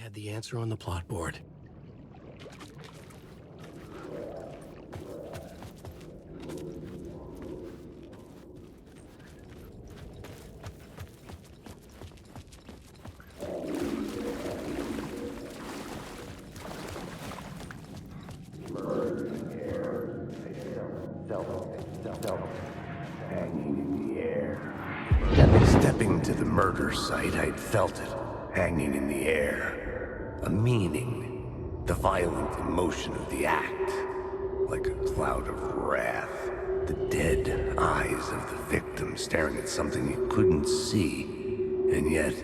had the answer on the plot board. Hanging in the air. Stepping to the murder site, I'd felt it, hanging in the air. A meaning, the violent emotion of the act, like a cloud of wrath. The dead eyes of the victim staring at something you couldn't see, and yet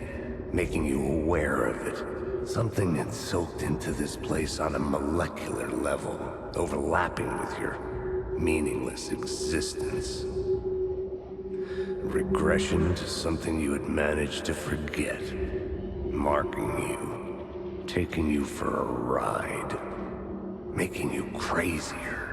making you aware of it. Something had soaked into this place on a molecular level, overlapping with your meaningless existence. Regression to something you had managed to forget. Marking you. Taking you for a ride. Making you crazier.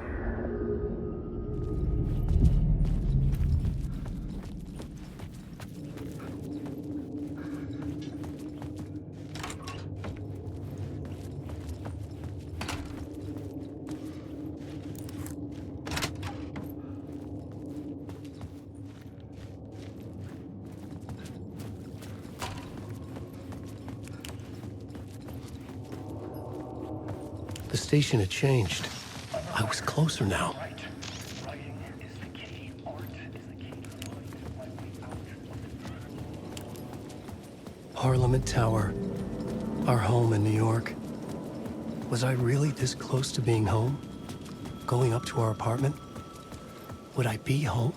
The station had changed. I was closer now. Parliament Tower. Our home in New York. Was I really this close to being home? Going up to our apartment? Would I be home?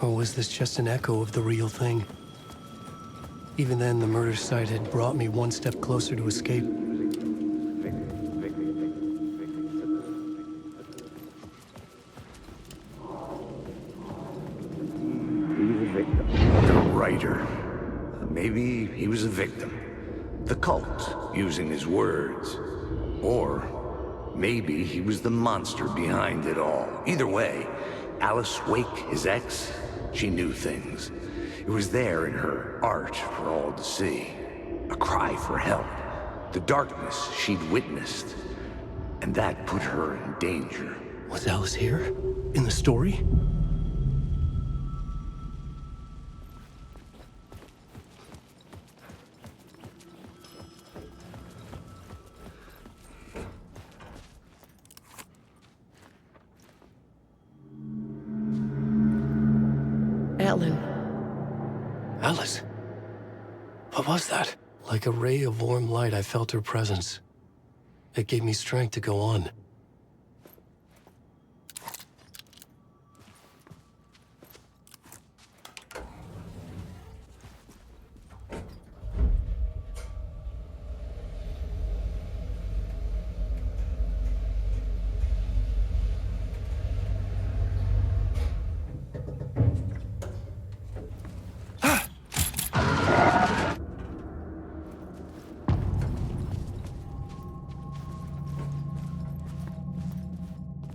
Or was this just an echo of the real thing? Even then, the murder site had brought me one step closer to escape. Maybe he was a victim. The cult, using his words. Or maybe he was the monster behind it all. Either way, Alice Wake, his ex, she knew things. It was there in her art for all to see. A cry for help. The darkness she'd witnessed. And that put her in danger. Was Alice here? In the story? Alice? What was that? Like a ray of warm light, I felt her presence. It gave me strength to go on.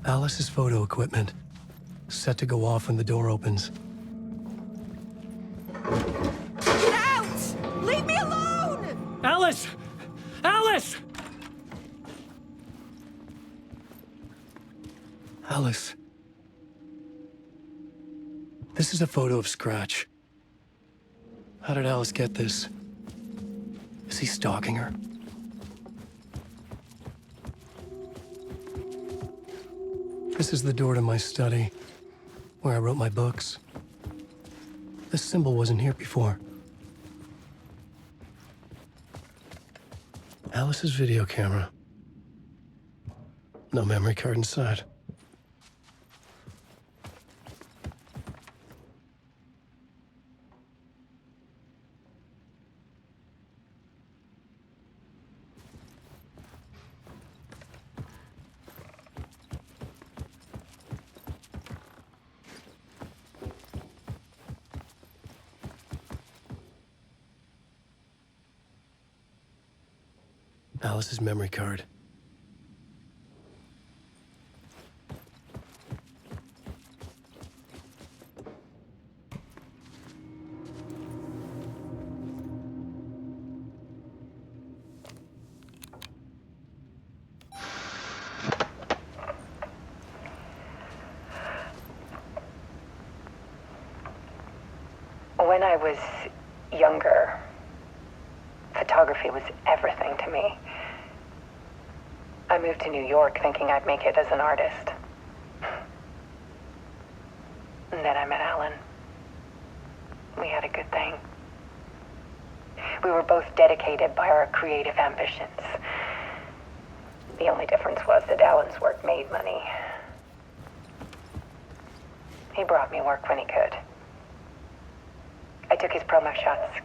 Alice's photo equipment, set to go off when the door opens. Get out! Leave me alone! Alice! Alice! Alice. This is a photo of Scratch. How did Alice get this? Is he stalking her? This is the door to my study, where I wrote my books. This symbol wasn't here before. Alice's video camera. No memory card inside. Alice's memory card. When I was younger, photography was everything to me. I moved to New York thinking I'd make it as an artist. And then I met Alan. We had a good thing. We were both dedicated by our creative ambitions. The only difference was that Alan's work made money. He brought me work when he could. I took his promo shots,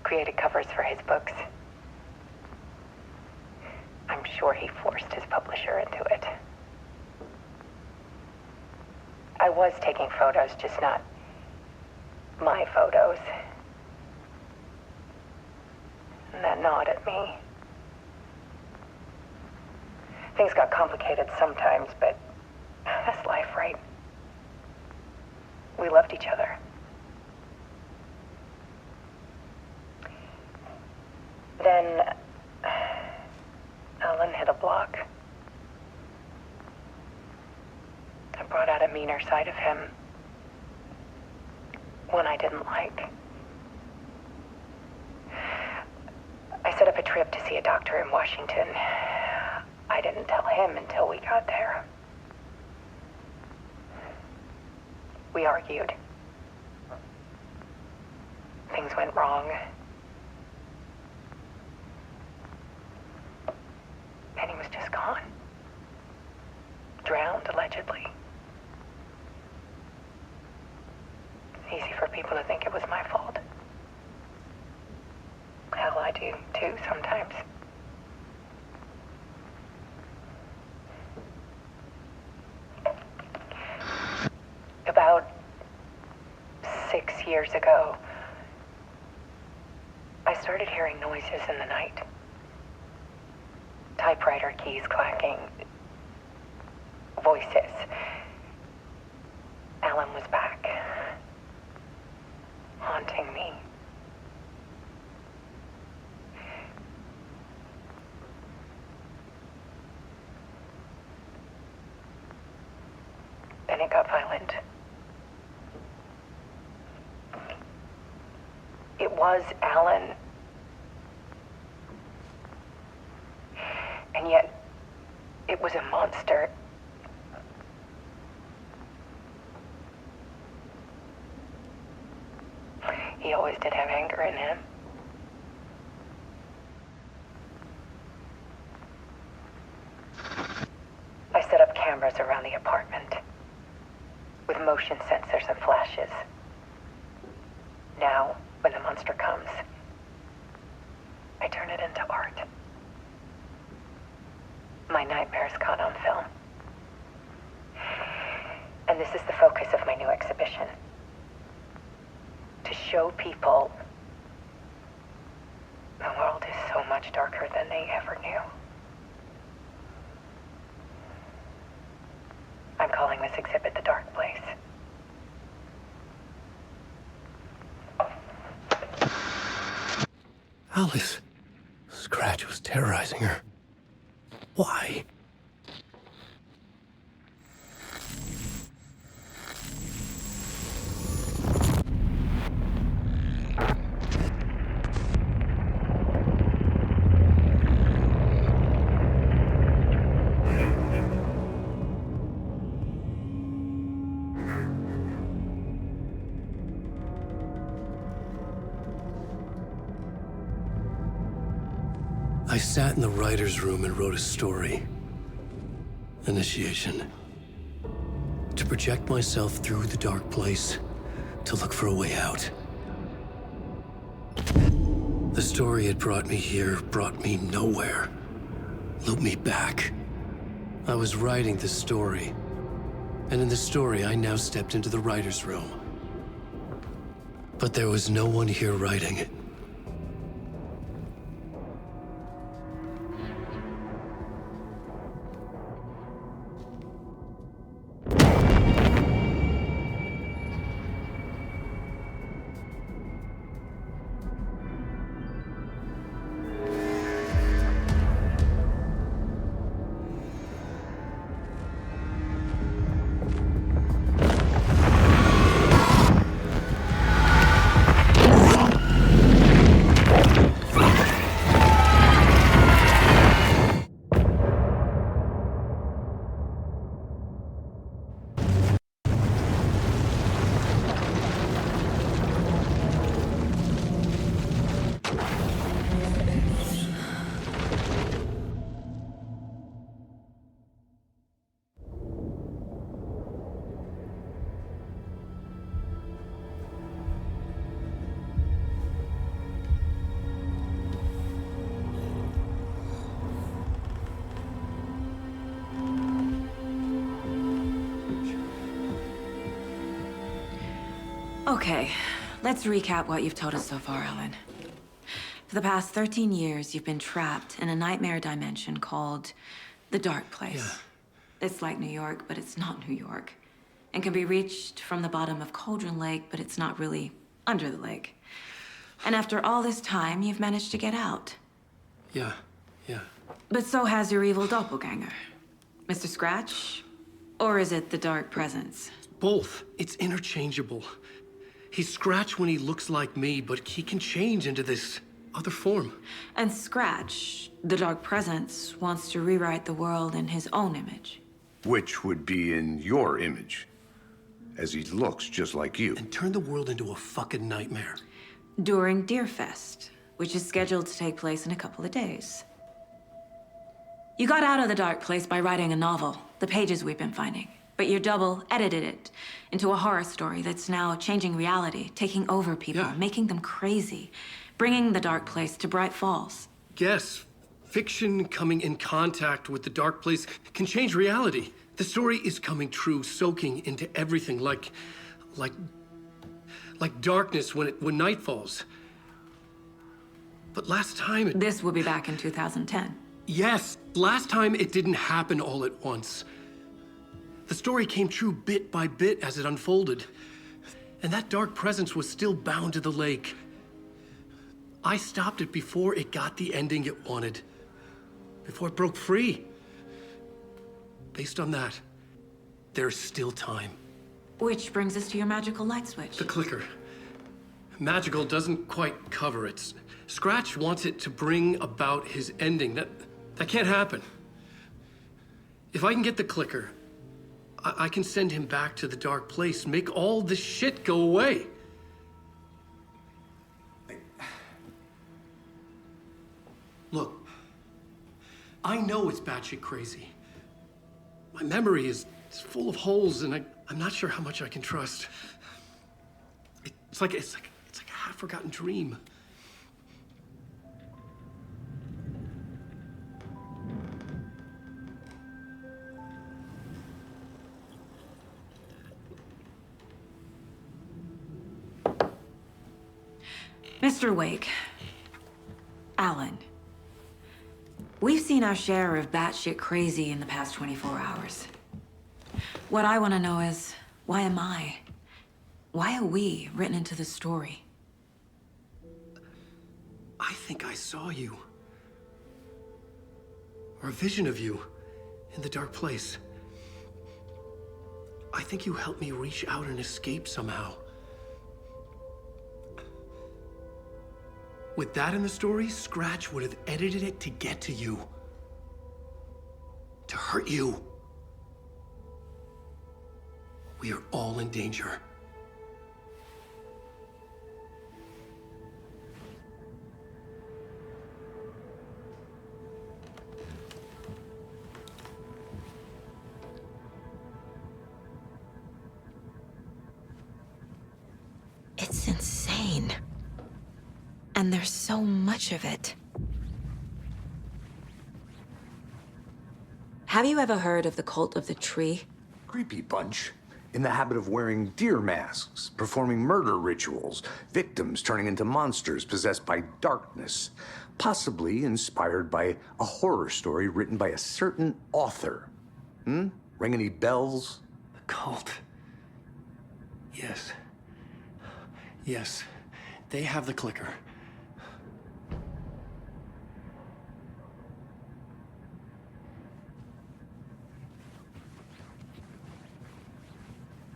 created covers for his books. I'm sure he forced his publisher into it. I was taking photos, just not my photos. And that gnawed at me. Things got complicated sometimes, but that's life, right? We loved each other. Then Alan hit a block. I brought out a meaner side of him. One I didn't like. I set up a trip to see a doctor in Washington. I didn't tell him until we got there. We argued. Things went wrong. And he was just gone. Drowned, allegedly. Easy for people to think it was my fault. Hell, I do too sometimes. About 6 years ago, I started hearing noises in the night. Typewriter keys clacking. Voices. Alan was back. Haunting me. Then it got violent. It was Alan. And yet, it was a monster. He always did have anger in him. I set up cameras around the apartment with motion sensors and flashes. Now, when the monster comes, I turn it into art. My nightmares caught on film. And this is the focus of my new exhibition. To show people the world is so much darker than they ever knew. I'm calling this exhibit The Dark Place. Alice. Scratch was terrorizing her. Why? I sat in the writer's room and wrote a story. Initiation. To project myself through the dark place, to look for a way out. The story had brought me here, brought me nowhere. Looped me back. I was writing the story. And in the story, I now stepped into the writer's room. But there was no one here writing it. Okay, let's recap what you've told us so far, Alan. For the past 13 years, you've been trapped in a nightmare dimension called the Dark Place. Yeah. It's like New York, but it's not New York. And can be reached from the bottom of Cauldron Lake, but it's not really under the lake. And after all this time, you've managed to get out. Yeah. But so has your evil doppelganger. Mr. Scratch? Or is it the Dark Presence? Both. It's interchangeable. He's Scratch when he looks like me, but he can change into this other form. And Scratch, the Dark Presence, wants to rewrite the world in his own image. Which would be in your image, as he looks just like you. And turn the world into a fucking nightmare. During Deerfest, which is scheduled to take place in a couple of days. You got out of the Dark Place by writing a novel, the pages we've been finding. But your double edited it into a horror story that's now changing reality, taking over people, making them crazy, bringing the Dark Place to Bright Falls. Yes, fiction coming in contact with the Dark Place can change reality. The story is coming true, soaking into everything like darkness when night falls. But last time This will be back in 2010. Yes, last time it didn't happen all at once. The story came true bit by bit as it unfolded. And that dark presence was still bound to the lake. I stopped it before it got the ending it wanted. Before it broke free. Based on that, there's still time. Which brings us to your magical light switch. The clicker. Magical doesn't quite cover it. Scratch wants it to bring about his ending. That can't happen. If I can get the clicker, I can send him back to the Dark Place, make all this shit go away. Look, I know it's batshit crazy. My memory is full of holes, and I'm not sure how much I can trust. It's like a half-forgotten dream. Mr. Wake, Alan, we've seen our share of batshit crazy in the past 24 hours. What I want to know is, why am I? Why are we written into the story? I think I saw you. Or a vision of you in the Dark Place. I think you helped me reach out and escape somehow. With that in the story, Scratch would have edited it to get to you. To hurt you. We are all in danger. It's insane. And there's so much of it. Have you ever heard of the Cult of the Tree? Creepy bunch. In the habit of wearing deer masks, performing murder rituals, victims turning into monsters possessed by darkness, possibly inspired by a horror story written by a certain author. Ring any bells? The cult. Yes. Yes. They have the clicker.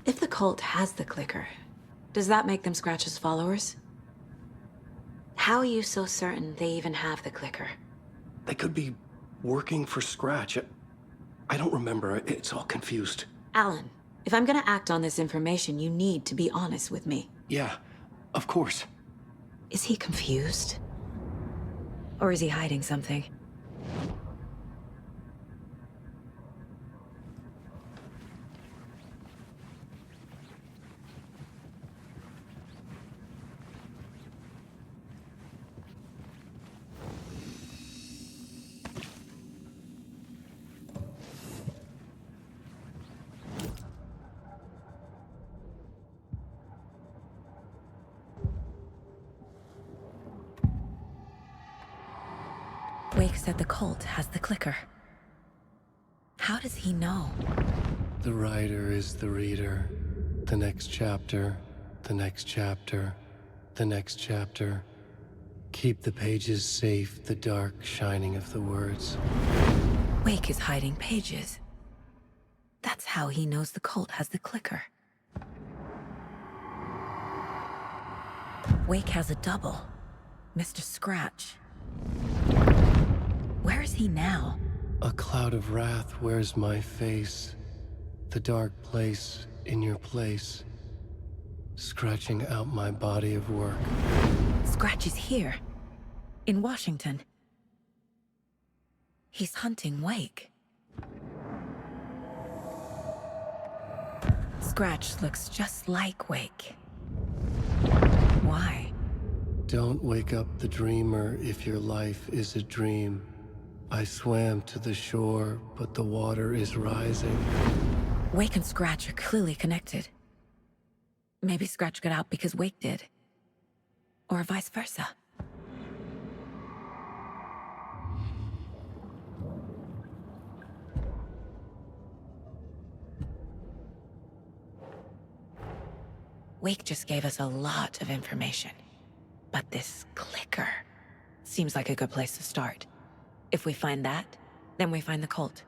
If the cult has the clicker, does that make them Scratch's followers? How are you so certain they even have the clicker? They could be working for Scratch. I don't remember. It's all confused. Alan, if I'm gonna act on this information, you need to be honest with me. Yeah, of course. Is he confused? Or is he hiding something? Wake said the cult has the clicker. How does he know? The writer is the reader. The next chapter, the next chapter, the next chapter. Keep the pages safe, the dark shining of the words. Wake is hiding pages. That's how he knows the cult has the clicker. Wake has a double. Mr. Scratch. Where is he now? A cloud of wrath wears my face. The dark place in your place. Scratching out my body of work. Scratch is here. In Washington. He's hunting Wake. Scratch looks just like Wake. Why? Don't wake up the dreamer if your life is a dream. I swam to the shore, but the water is rising. Wake and Scratch are clearly connected. Maybe Scratch got out because Wake did. Or vice versa. Wake just gave us a lot of information. But this clicker seems like a good place to start. If we find that, then we find the cult.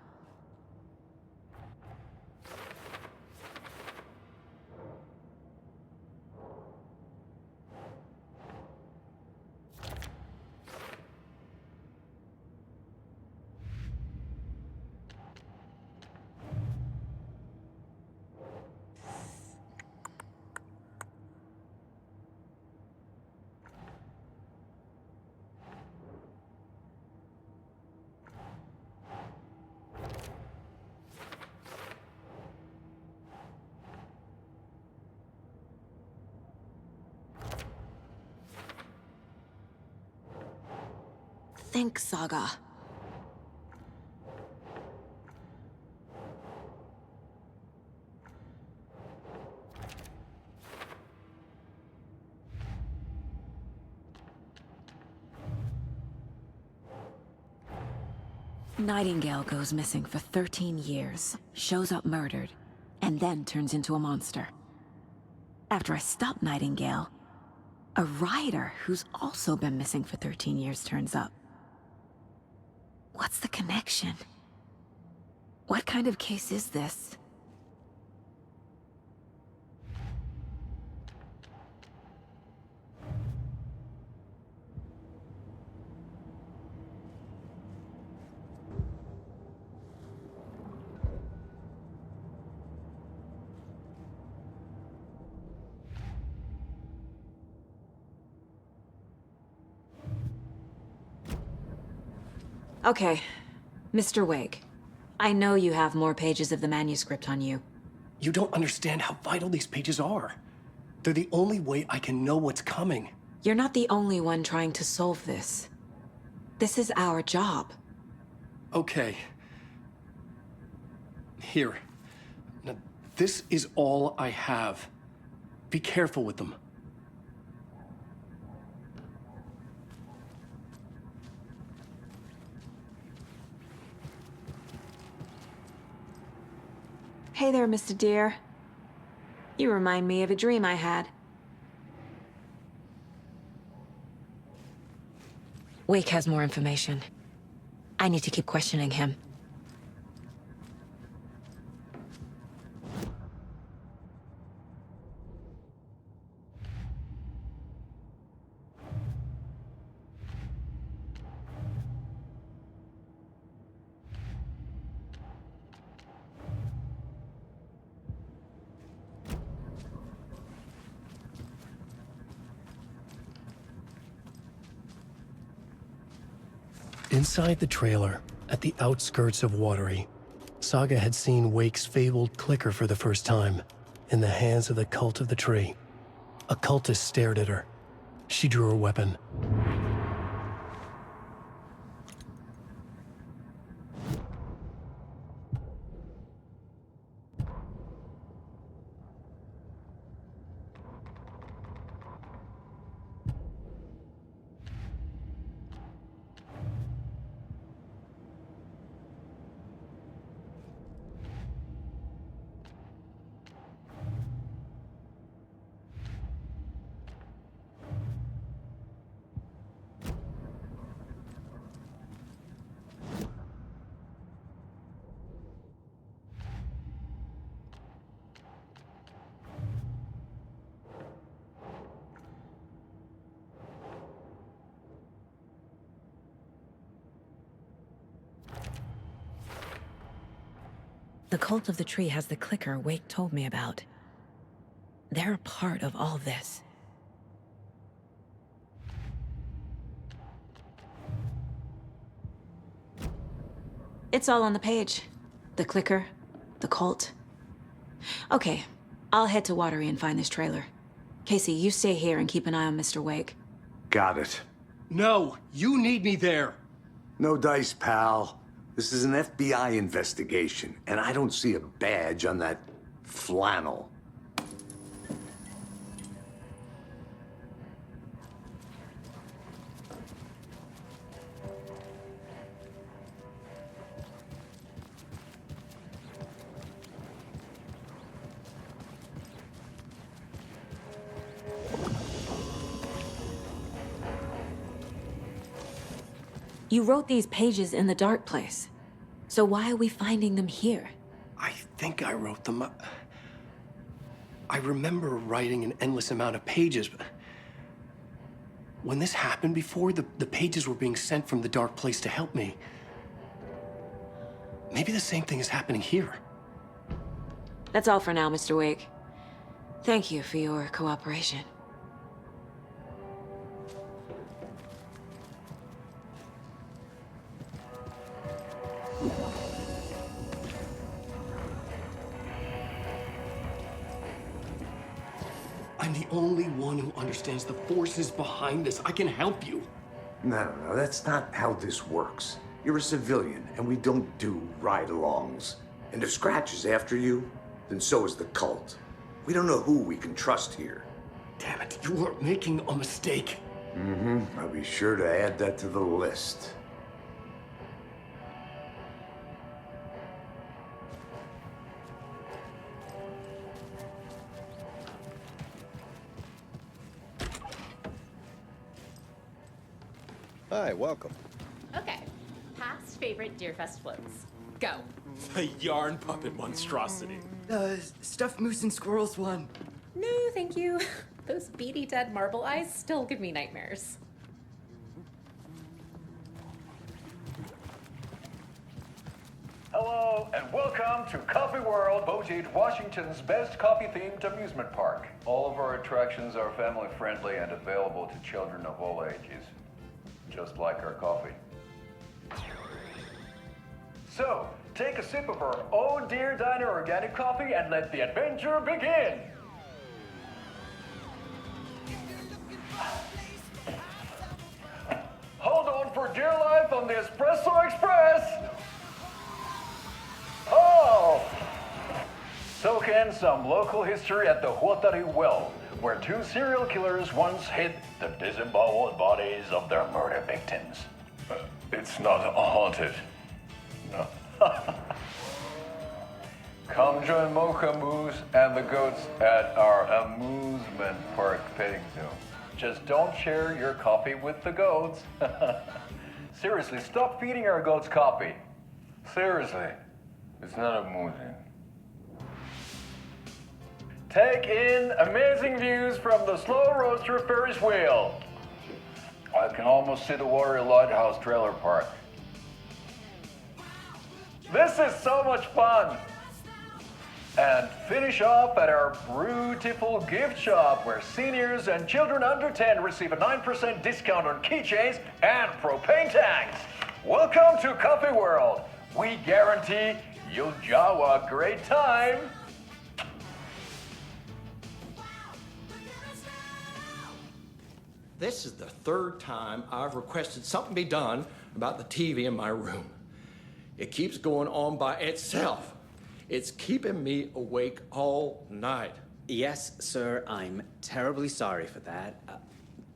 Think, Saga. Nightingale goes missing for 13 years, shows up murdered, and then turns into a monster. After I stop Nightingale, a writer who's also been missing for 13 years turns up. What's the connection? What kind of case is this? Okay, Mr. Wake. I know you have more pages of the manuscript on you. You don't understand how vital these pages are. They're the only way I can know what's coming. You're not the only one trying to solve this. This is our job. Okay. Here. Now, this is all I have. Be careful with them. Hey there, Mr. Deer. You remind me of a dream I had. Wake has more information. I need to keep questioning him. Inside the trailer, at the outskirts of Watery, Saga had seen Wake's fabled clicker for the first time, in the hands of the Cult of the Tree. A cultist stared at her. She drew her weapon. The cult of the tree has the clicker Wake told me about. They're a part of all this. It's all on the page. The clicker, the cult. Okay, I'll head to Watery and find this trailer. Casey, you stay here and keep an eye on Mr. Wake. Got it. No, you need me there. No dice, pal. This is an FBI investigation, and I don't see a badge on that flannel. You wrote these pages in the dark place. So why are we finding them here? I think I wrote them. I remember writing an endless amount of pages, but when this happened before, the pages were being sent from the dark place to help me. Maybe the same thing is happening here. That's all for now, Mr. Wake. Thank you for your cooperation. I'm the only one who understands the forces behind this. I can help you. No, that's not how this works. You're a civilian, and we don't do ride-alongs. And if Scratch is after you, then so is the cult. We don't know who we can trust here. Damn it, you are making a mistake. I'll be sure to add that to the list. Hi, welcome. Okay. Past favorite Deerfest floats. Go. The yarn puppet monstrosity. Stuffed moose and squirrels one. No, thank you. Those beady dead marble eyes still give me nightmares. Hello, and welcome to Coffee World, voted Washington's best coffee-themed amusement park. All of our attractions are family-friendly and available to children of all ages, just like our coffee. So, take a sip of our Oh Dear Diner organic coffee and let the adventure begin! Hold on for dear life on the Espresso Express! Oh! Soak in some local history at the Huatari Well, where two serial killers once hid the disemboweled bodies of their murder victims. It's not haunted. No. Come join Mocha Moose and the goats at our amusement park petting zoo. Just don't share your coffee with the goats. Seriously, stop feeding our goats coffee. Seriously, it's not amusing. Take in amazing views from the Slow Roaster Ferris wheel. I can almost see the Watery Lighthouse trailer park. This is so much fun! And finish off at our beautiful gift shop where seniors and children under 10 receive a 9% discount on keychains and propane tanks. Welcome to Coffee World. We guarantee you'll jaw a great time. This is the third time I've requested something be done about the TV in my room. It keeps going on by itself. It's keeping me awake all night. Yes, sir, I'm terribly sorry for that.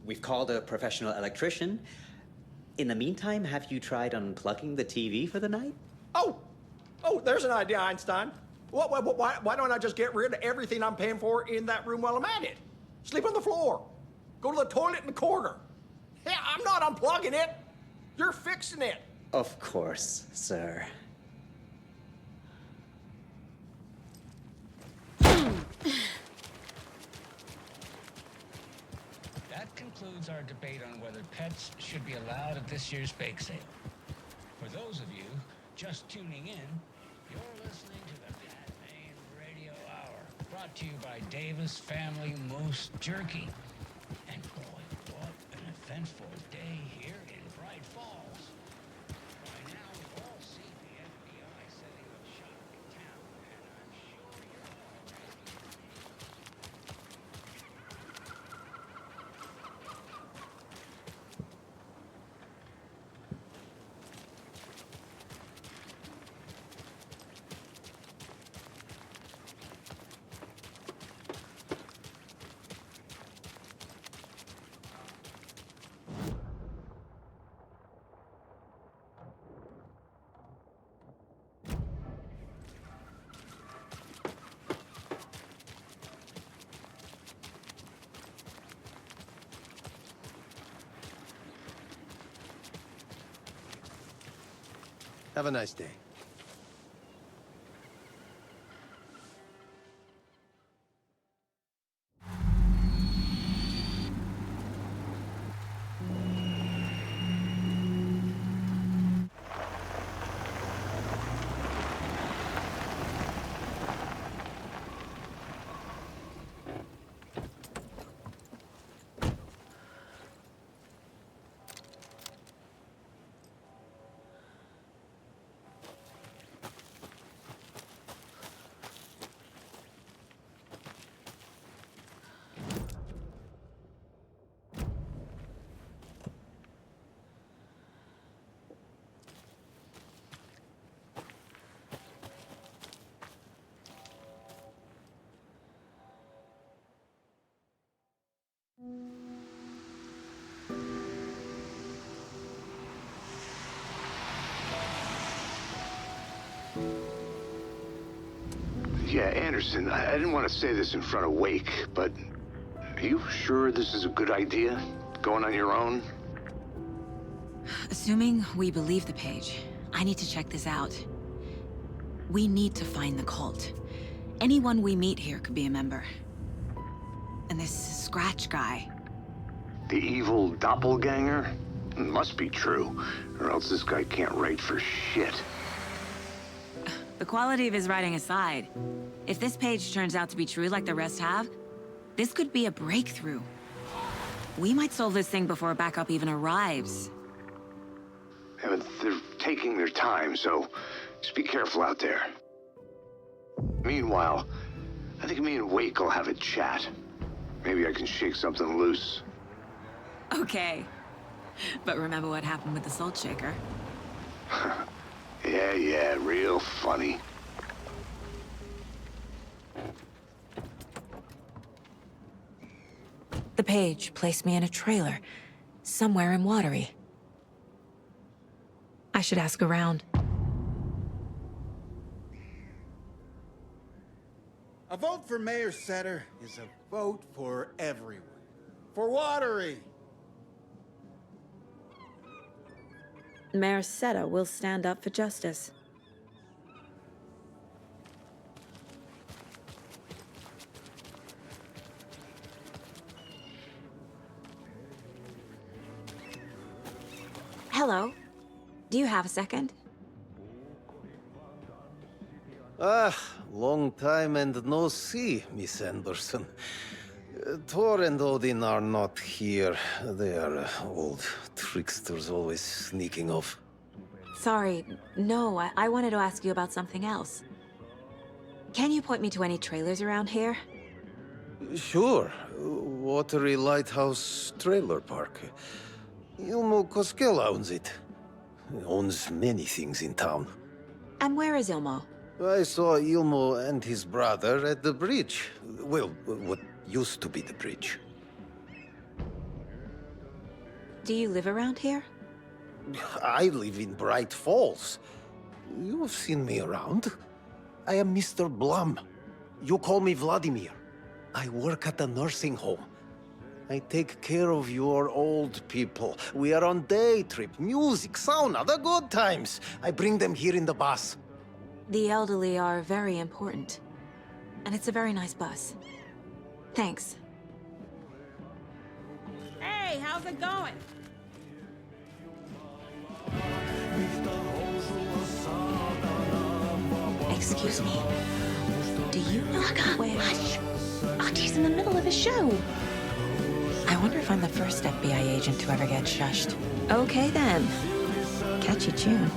We've called a professional electrician. In the meantime, have you tried unplugging the TV for the night? Oh, there's an idea, Einstein. Why don't I just get rid of everything I'm paying for in that room while I'm at it? Sleep on the floor. Go to the toilet in the corner. Yeah, I'm not unplugging it. You're fixing it. Of course, sir. That concludes our debate on whether pets should be allowed at this year's bake sale. For those of you just tuning in, You're listening to the Cat Main Radio Hour, brought to you by Davis Family Moose Jerky. And boy, what an eventful day here in Bright Falls. By now, we've all seen the FBI setting up shop in town, and I'm sure you're all Have a nice day. Yeah, Anderson, I didn't want to say this in front of Wake, but are you sure this is a good idea? Going on your own? Assuming we believe the page, I need to check this out. We need to find the cult. Anyone we meet here could be a member. And this Scratch guy. The evil doppelganger? It must be true, or else this guy can't write for shit. The quality of his writing aside, if this page turns out to be true like the rest have, this could be a breakthrough. We might solve this thing before backup even arrives. Yeah, but they're taking their time, so just be careful out there. Meanwhile, I think me and Wake will have a chat. Maybe I can shake something loose. Okay. But remember what happened with the salt shaker? Yeah, real funny. The page placed me in a trailer, somewhere in Watery. I should ask around. A vote for Mayor Setter is a vote for everyone. For Watery! Mayor Seta will stand up for justice. Hello. Do you have a second? Long time and no see, Miss Anderson. Thor and Odin are not here. They are old tricksters always sneaking off. Sorry, no, I wanted to ask you about something else. Can you point me to any trailers around here? Sure. Watery Lighthouse Trailer Park. Ilmo Koskela owns it. He owns many things in town. And where is Ilmo? I saw Ilmo and his brother at the bridge. Well, what used to be the bridge. Do you live around here? I live in Bright Falls. You've seen me around. I am Mr. Blum. You call me Vladimir. I work at a nursing home. I take care of your old people. We are on day trip, music, sauna, the good times. I bring them here in the bus. The elderly are very important. And it's a very nice bus. Thanks. Hey, how's it going? Excuse me. Do you know where... Hush! Archie's in the middle of a show. I wonder if I'm the first FBI agent to ever get shushed. Okay, then. Catchy tune.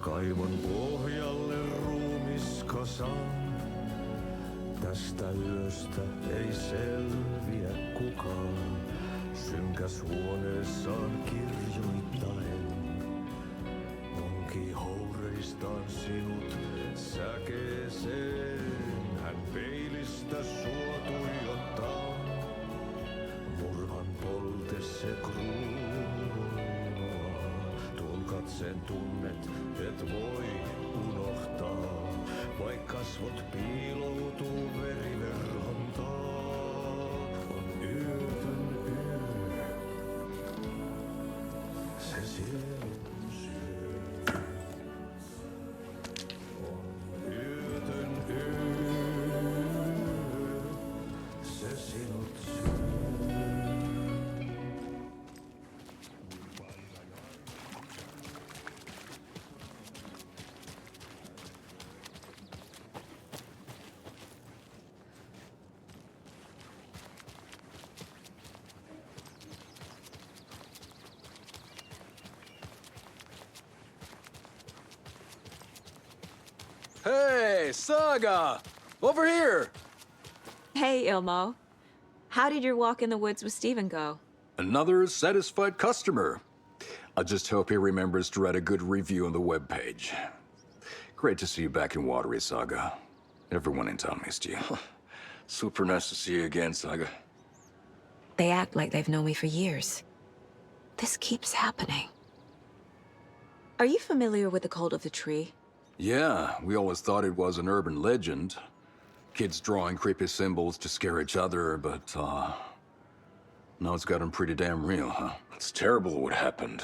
Kaivon pohjalle ruumiskasan. Tästä yöstä ei selviä kukaan. Synkäs huoneessaan kirjoittaen. Onki houreistaan sinut säkeeseen. Hän peilistä sua tuijottaa. Murhan polte se kruunua. Tuon katseen tunnet, et voi unohtaa. Vaik kasvot piiloutuu veriverhon taa. On yötön yö. Se sielun syö. On yötön yö. Se sinut syö. Hey, Saga! Over here! Hey, Ilmo. How did your walk in the woods with Steven go? Another satisfied customer. I just hope he remembers to write a good review on the webpage. Great to see you back in Watery, Saga. Everyone in town missed you. Super nice to see you again, Saga. They act like they've known me for years. This keeps happening. Are you familiar with the Cult of the Tree? Yeah, we always thought it was an urban legend. Kids drawing creepy symbols to scare each other, but, now it's gotten pretty damn real, huh? It's terrible what happened.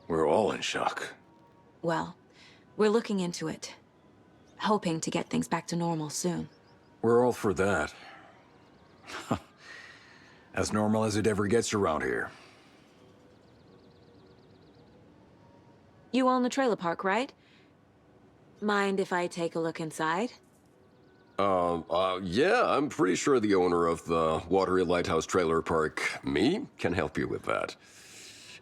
We're all in shock. Well, we're looking into it. Hoping to get things back to normal soon. We're all for that. As normal as it ever gets around here. You own the trailer park, right? Mind if I take a look inside? Yeah, I'm pretty sure the owner of the Watery Lighthouse Trailer Park, me, can help you with that.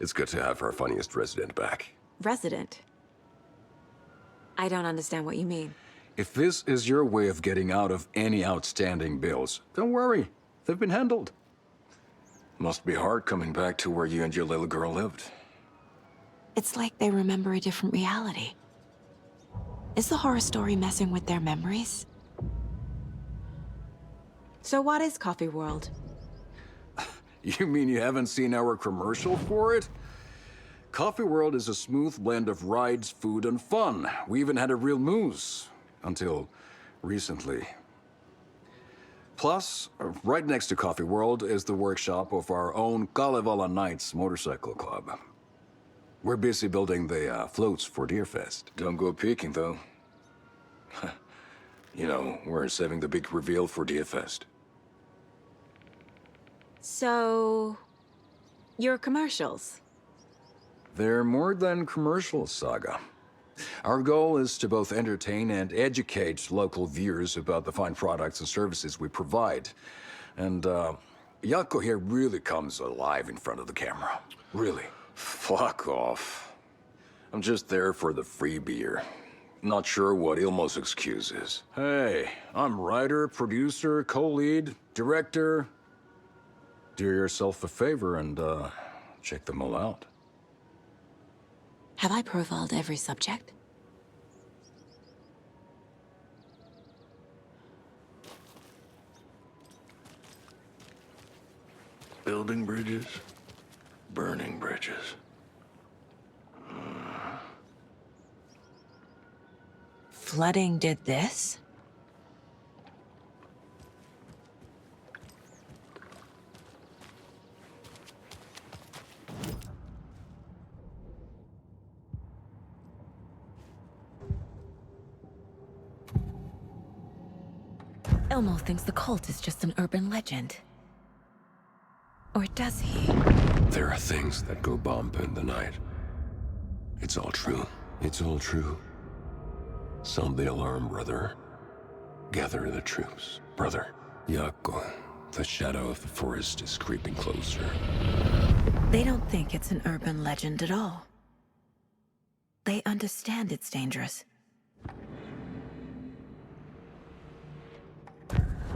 It's good to have our funniest resident back. Resident? I don't understand what you mean. If this is your way of getting out of any outstanding bills, don't worry. They've been handled. Must be hard coming back to where you and your little girl lived. It's like they remember a different reality. Is the horror story messing with their memories? So what is Coffee World? You mean you haven't seen our commercial for it? Coffee World is a smooth blend of rides, food, and fun. We even had a real moose. Until recently. Plus, right next to Coffee World is the workshop of our own Kalevala Knights Motorcycle Club. We're busy building the floats for Deerfest. Don't go peeking, though. You know, we're saving the big reveal for Deerfest. So... your commercials? They're more than commercials, Saga. Our goal is to both entertain and educate local viewers about the fine products and services we provide. And, Yako here really comes alive in front of the camera. Really. Fuck off. I'm just there for the free beer. Not sure what Ilmo's excuse is. Hey, I'm writer, producer, co-lead, director. Do yourself a favor and, check them all out. Have I profiled every subject? Building bridges, burning bridges. Flooding did this? Elmo thinks the cult is just an urban legend. Or does he? There are things that go bump in the night. It's all true. It's all true. Sound the alarm, brother. Gather the troops, brother. Yako, the shadow of the forest is creeping closer. They don't think it's an urban legend at all. They understand it's dangerous.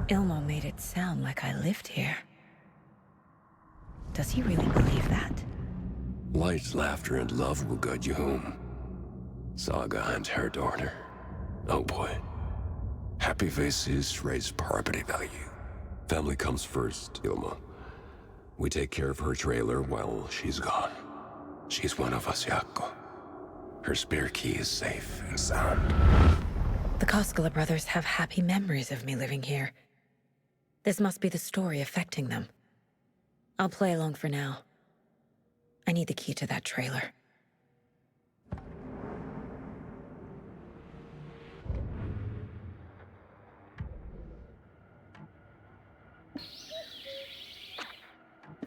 Ilmo made it sound like I lived here. Does he really believe that? Light, laughter, and love will guide you home. Saga and her daughter. Oh boy. Happy faces raise property value. Family comes first, Ilma. We take care of her trailer while she's gone. She's one of us, Yako. Her spare key is safe and sound. The Koskela brothers have happy memories of me living here. This must be the story affecting them. I'll play along for now. I need the key to that trailer.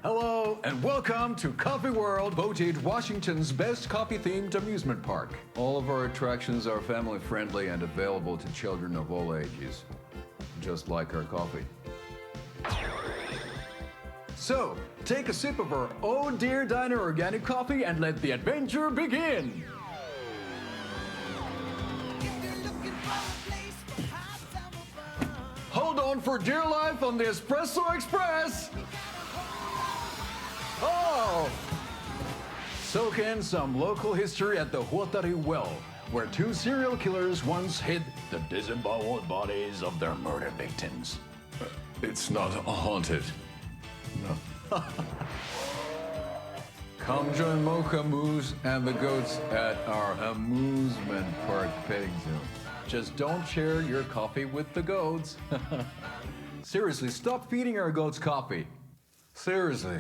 Hello, and welcome to Coffee World, voted Washington's best coffee-themed amusement park. All of our attractions are family-friendly and available to children of all ages, just like our coffee. So, take a sip of our Oh Dear Diner organic coffee and let the adventure begin! Hold on for dear life on the Espresso Express! Oh! Soak in some local history at the Huotari Well, where two serial killers once hid the disemboweled bodies of their murder victims. It's not haunted. No. Come join Mocha Moose and the goats at our amusement park petting zoo. Just don't share your coffee with the goats. Seriously, stop feeding our goats coffee. Seriously.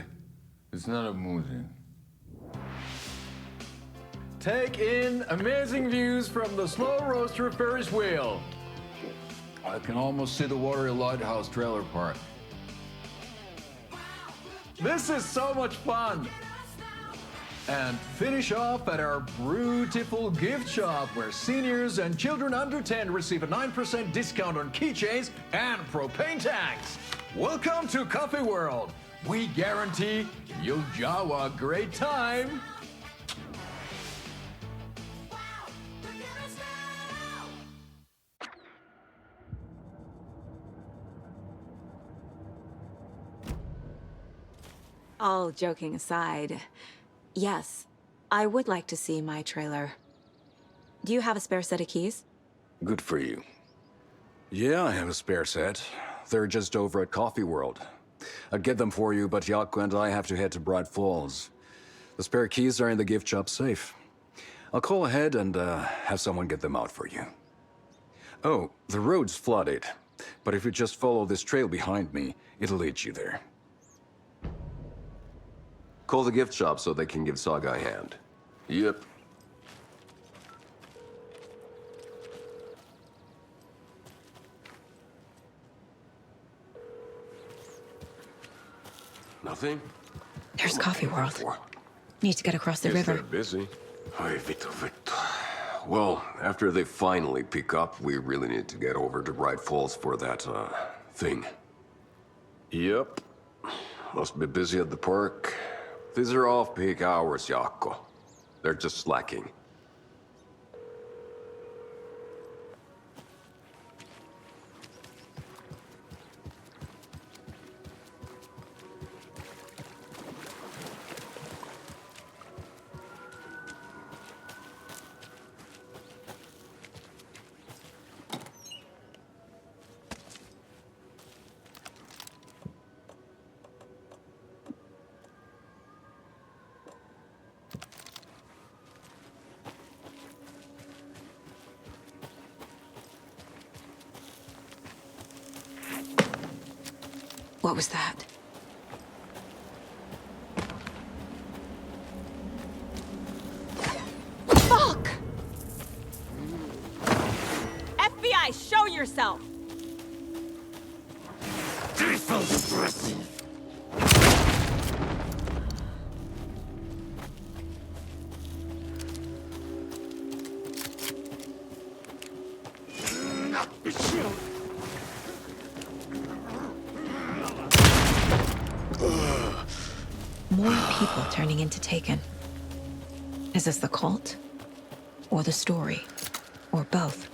It's not amusing. Take in amazing views from the Slow Roaster Ferris wheel. I can almost see the Watery Lighthouse trailer park. This is so much fun! And finish off at our beautiful gift shop where seniors and children under 10 receive a 9% discount on keychains and propane tanks. Welcome to Coffee World. We guarantee you'll have a great time. All joking aside, yes, I would like to see my trailer. Do you have a spare set of keys? Good for you. Yeah, I have a spare set. They're just over at Coffee World. I'd get them for you, but Yako and I have to head to Bright Falls. The spare keys are in the gift shop safe. I'll call ahead and have someone get them out for you. Oh, the road's flooded, but if you just follow this trail behind me, it'll lead you there. Call the gift shop so they can give Saga a hand. Yep. Nothing? There's Coffee World. Need to get across the river. They're busy. Well, after they finally pick up, we really need to get over to Bright Falls for that, thing. Yep. Must be busy at the park. These are off-peak hours, Yako. They're just slacking. What was that? Fuck! FBI, show yourself! more people turning into Taken. Is this the cult? Or the story? Or both?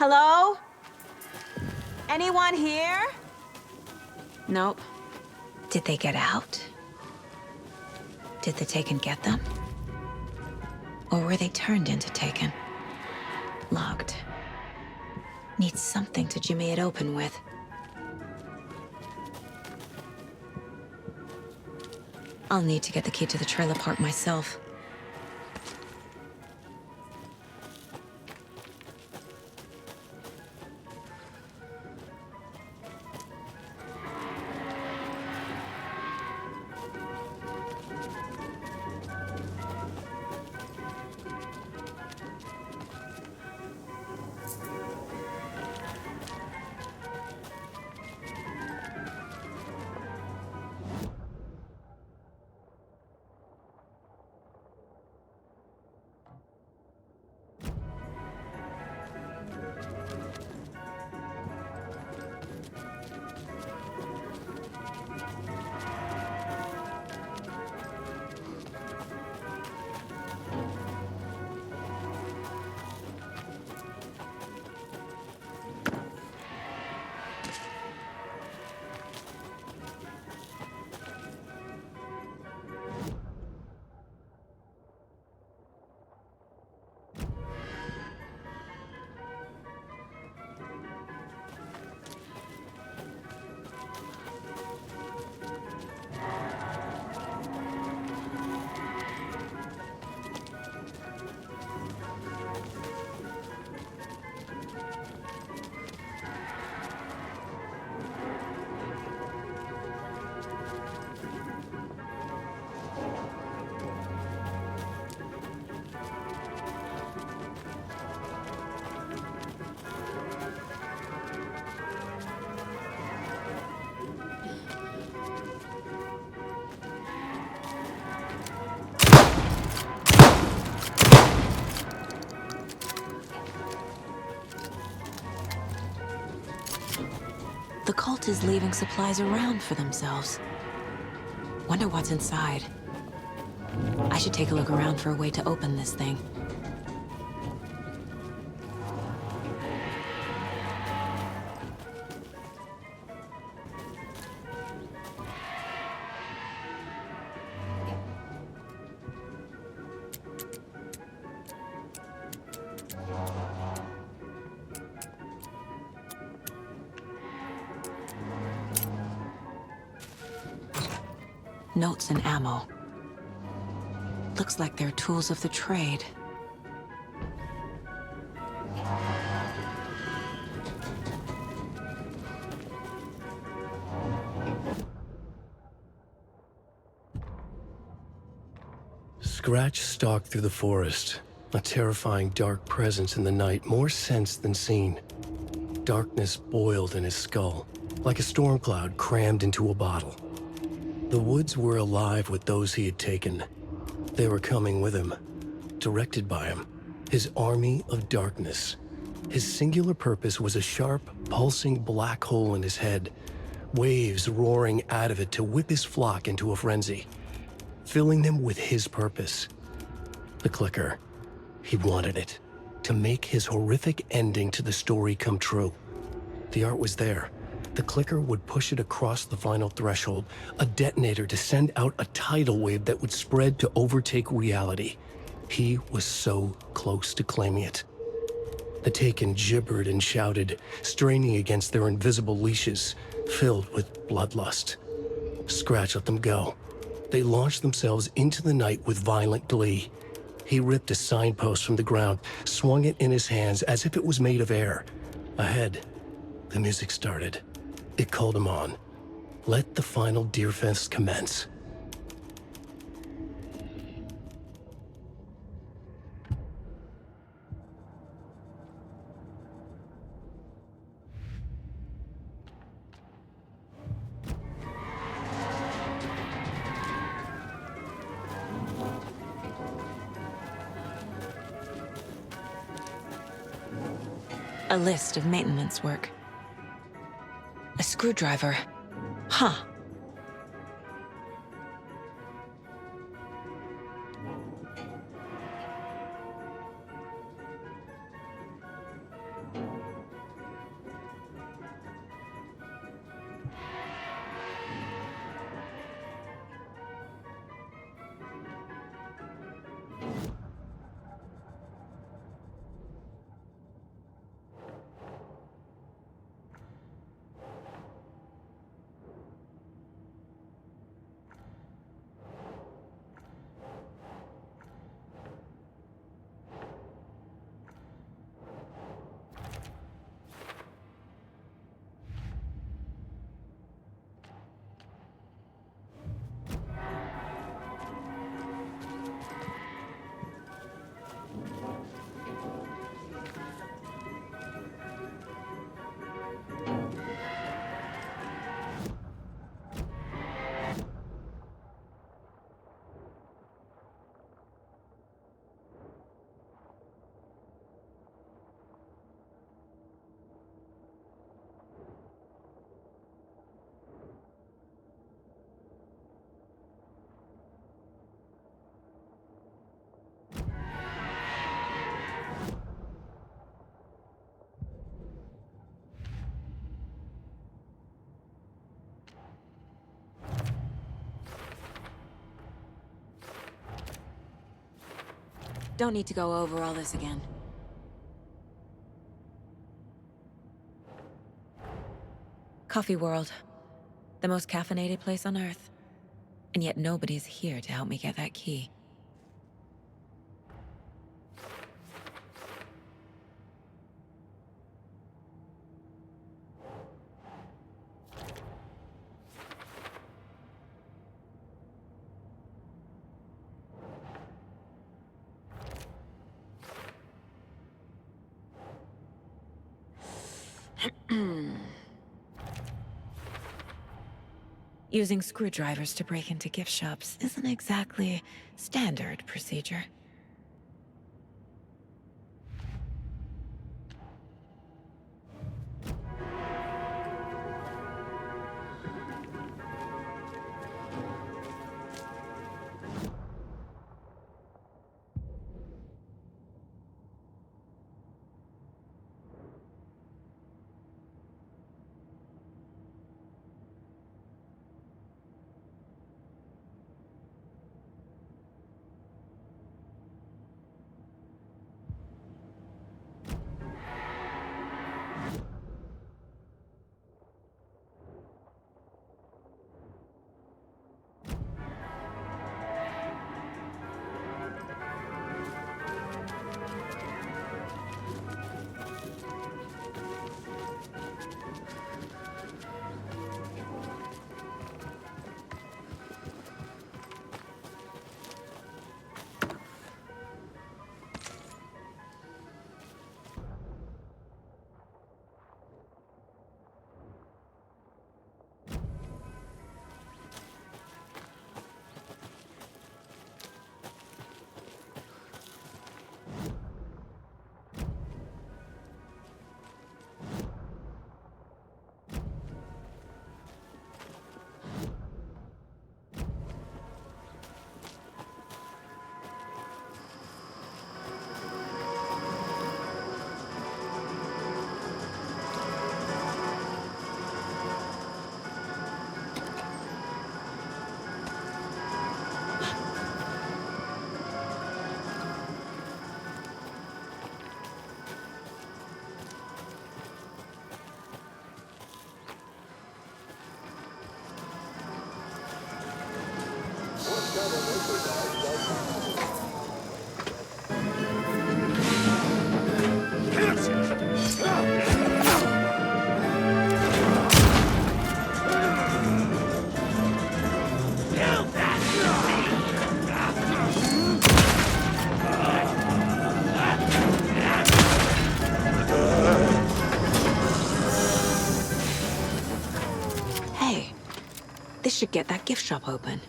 Hello? Anyone here? Nope. Did they get out? Did the Taken get them? Or were they turned into Taken? Locked. Need something to jimmy it open with. I'll need to get the key to the trailer park myself. The cult is leaving supplies around for themselves. Wonder what's inside. I should take a look around for a way to open this thing. Notes and ammo. Looks like they're tools of the trade. Scratch stalked through the forest, a terrifying dark presence in the night, more sensed than seen. Darkness boiled in his skull, like a storm cloud crammed into a bottle. The woods were alive with those he had taken. They were coming with him, directed by him, his army of darkness. His singular purpose was a sharp, pulsing black hole in his head, waves roaring out of it to whip his flock into a frenzy, filling them with his purpose. The clicker. He wanted it, to make his horrific ending to the story come true. The art was there. The clicker would push it across the final threshold, a detonator to send out a tidal wave that would spread to overtake reality. He was so close to claiming it. The Taken gibbered and shouted, straining against their invisible leashes, filled with bloodlust. Scratch let them go. They launched themselves into the night with violent glee. He ripped a signpost from the ground, swung it in his hands as if it was made of air. Ahead, the music started. It called him on. Let the final Deerfest commence. A list of maintenance work. A screwdriver. Huh. Don't need to go over all this again. Coffee World. The most caffeinated place on Earth. And yet nobody's here to help me get that key. Using screwdrivers to break into gift shops isn't exactly standard procedure. should get that gift shop open.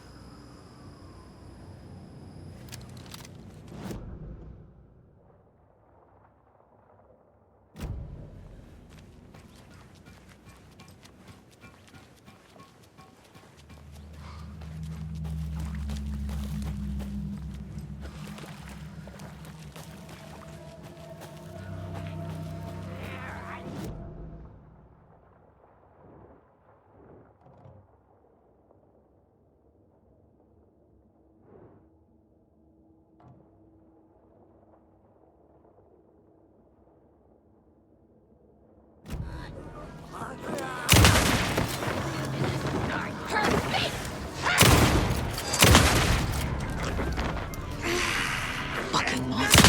Fucking monsters.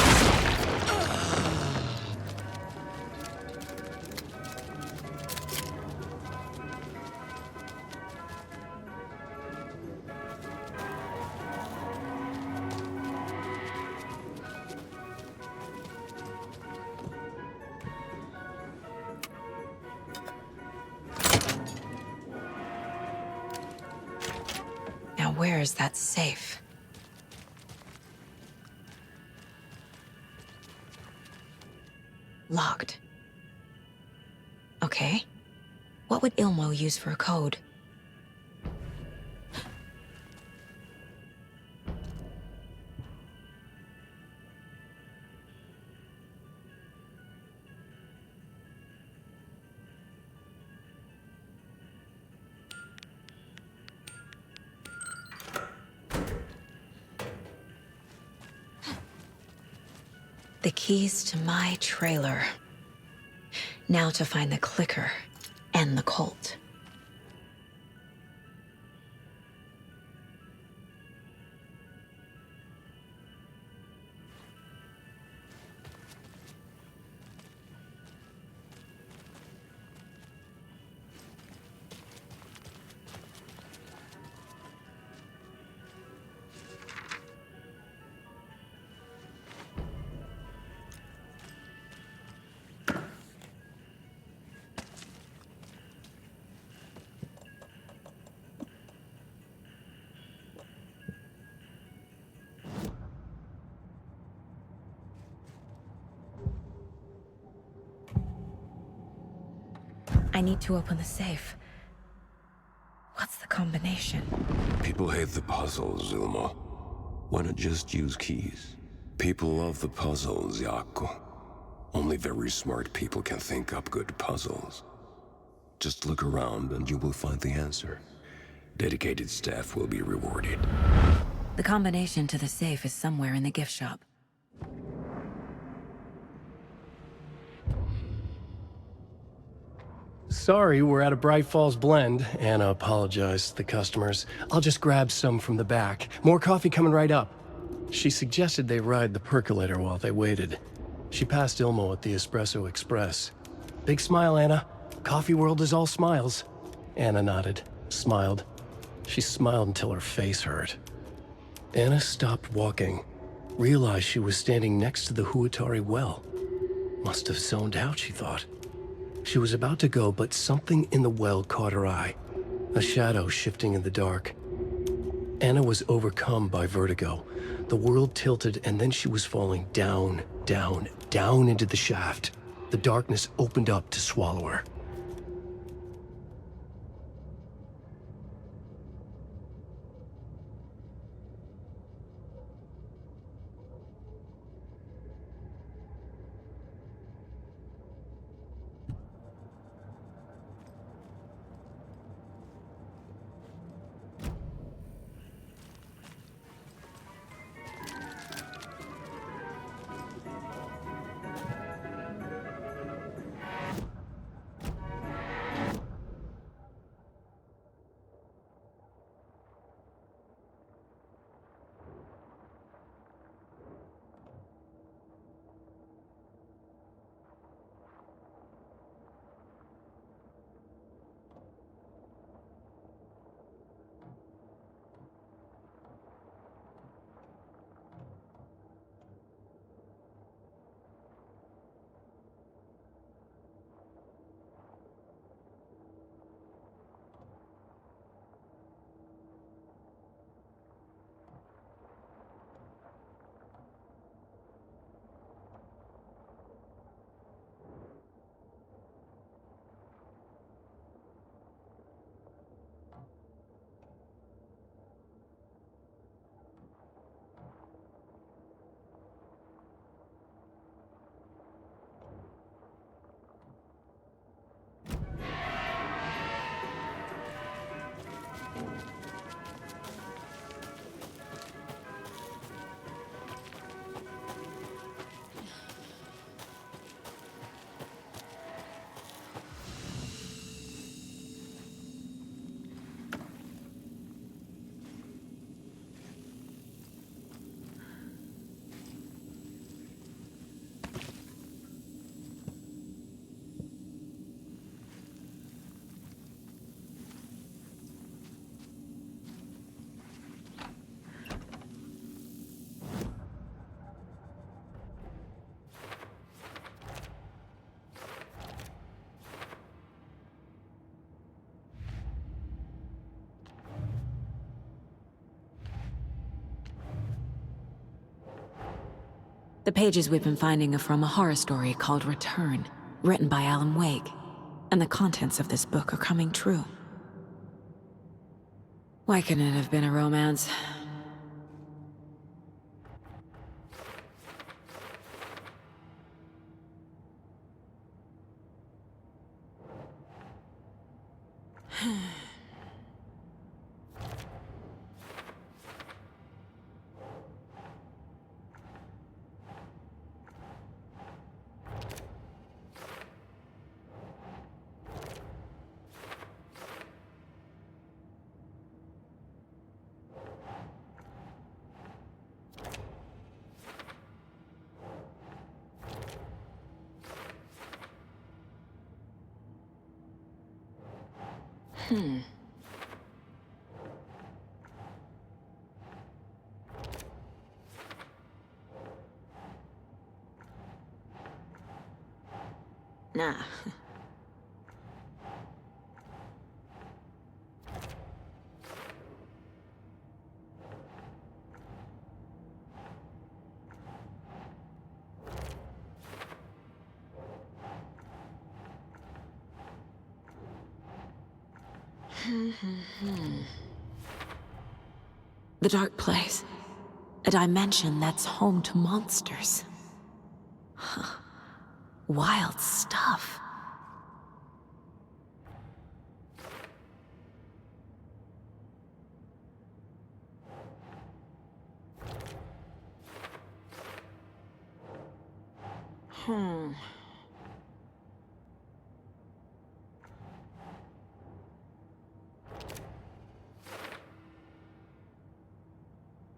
Now where is that safe? Locked. Okay. What would Ilmo use for a code? The keys to my trailer. Now to find the clicker and the Colt. I need to open the safe. What's the combination? People hate the puzzles, Ilmo. Why not just use keys? People love the puzzles, Yaku. Only very smart people can think up good puzzles. Just look around and you will find the answer. Dedicated staff will be rewarded. The combination to the safe is somewhere in the gift shop. Sorry, we're out of Bright Falls blend. Anna apologized to the customers. I'll just grab some from the back. More coffee coming right up. She suggested they ride the percolator while they waited. She passed Ilmo at the Espresso Express. Big smile, Anna. Coffee world is all smiles. Anna nodded, smiled. She smiled until her face hurt. Anna stopped walking, realized she was standing next to the Huatari well. Must have zoned out, she thought. She was about to go, but something in the well caught her eye. A shadow shifting in the dark. Anna was overcome by vertigo. The world tilted, and then she was falling down, down, down into the shaft. The darkness opened up to swallow her. The pages we've been finding are from a horror story called Return, written by Alan Wake. And the contents of this book are coming true. Why couldn't it have been a romance? Nah. The dark place. A dimension that's home to monsters. Huh. Wild stuff.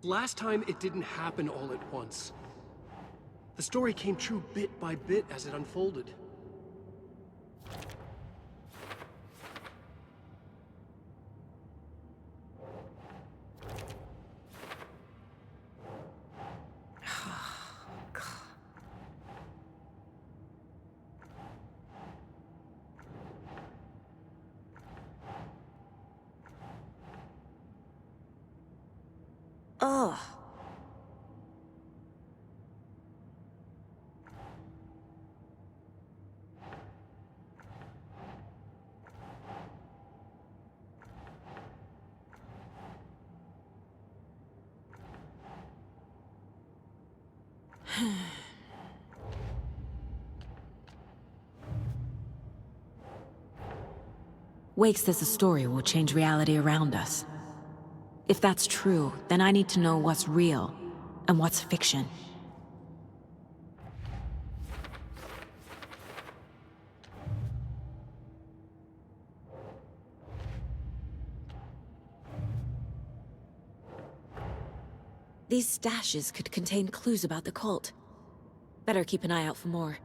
Last time, it didn't happen all at once. The story came true bit by bit as it unfolded. Ugh. Wake says the story will change reality around us. If that's true, then I need to know what's real and what's fiction. These stashes could contain clues about the cult. Better keep an eye out for more.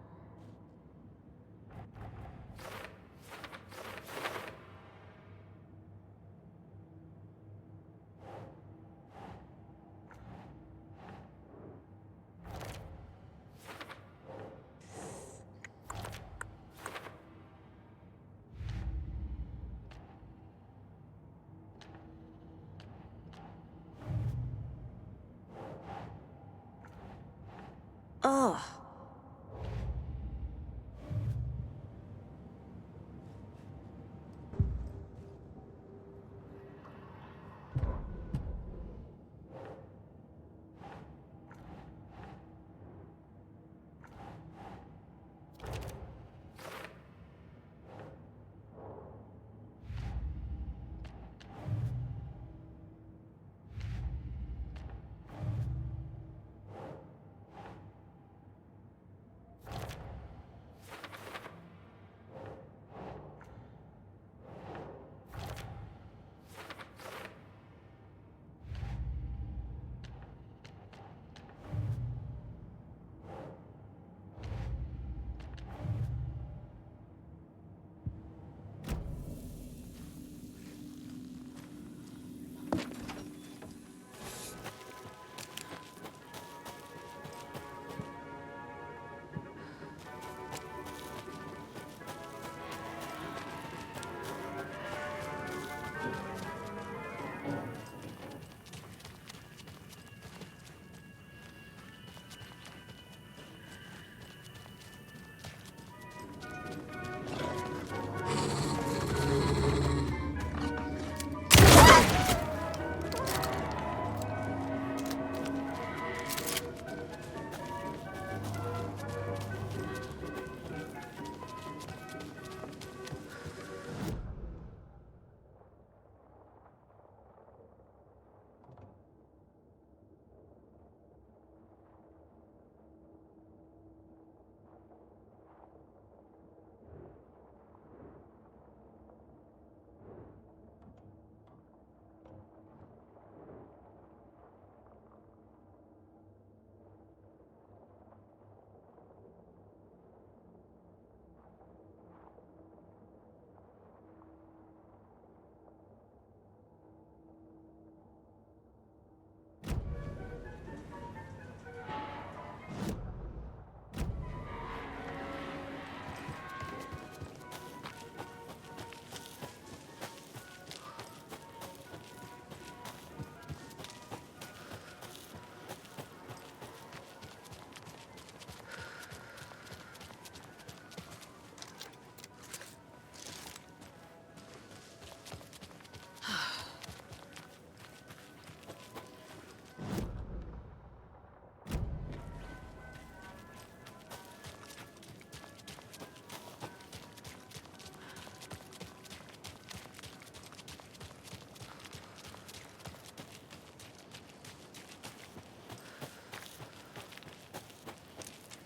Ugh.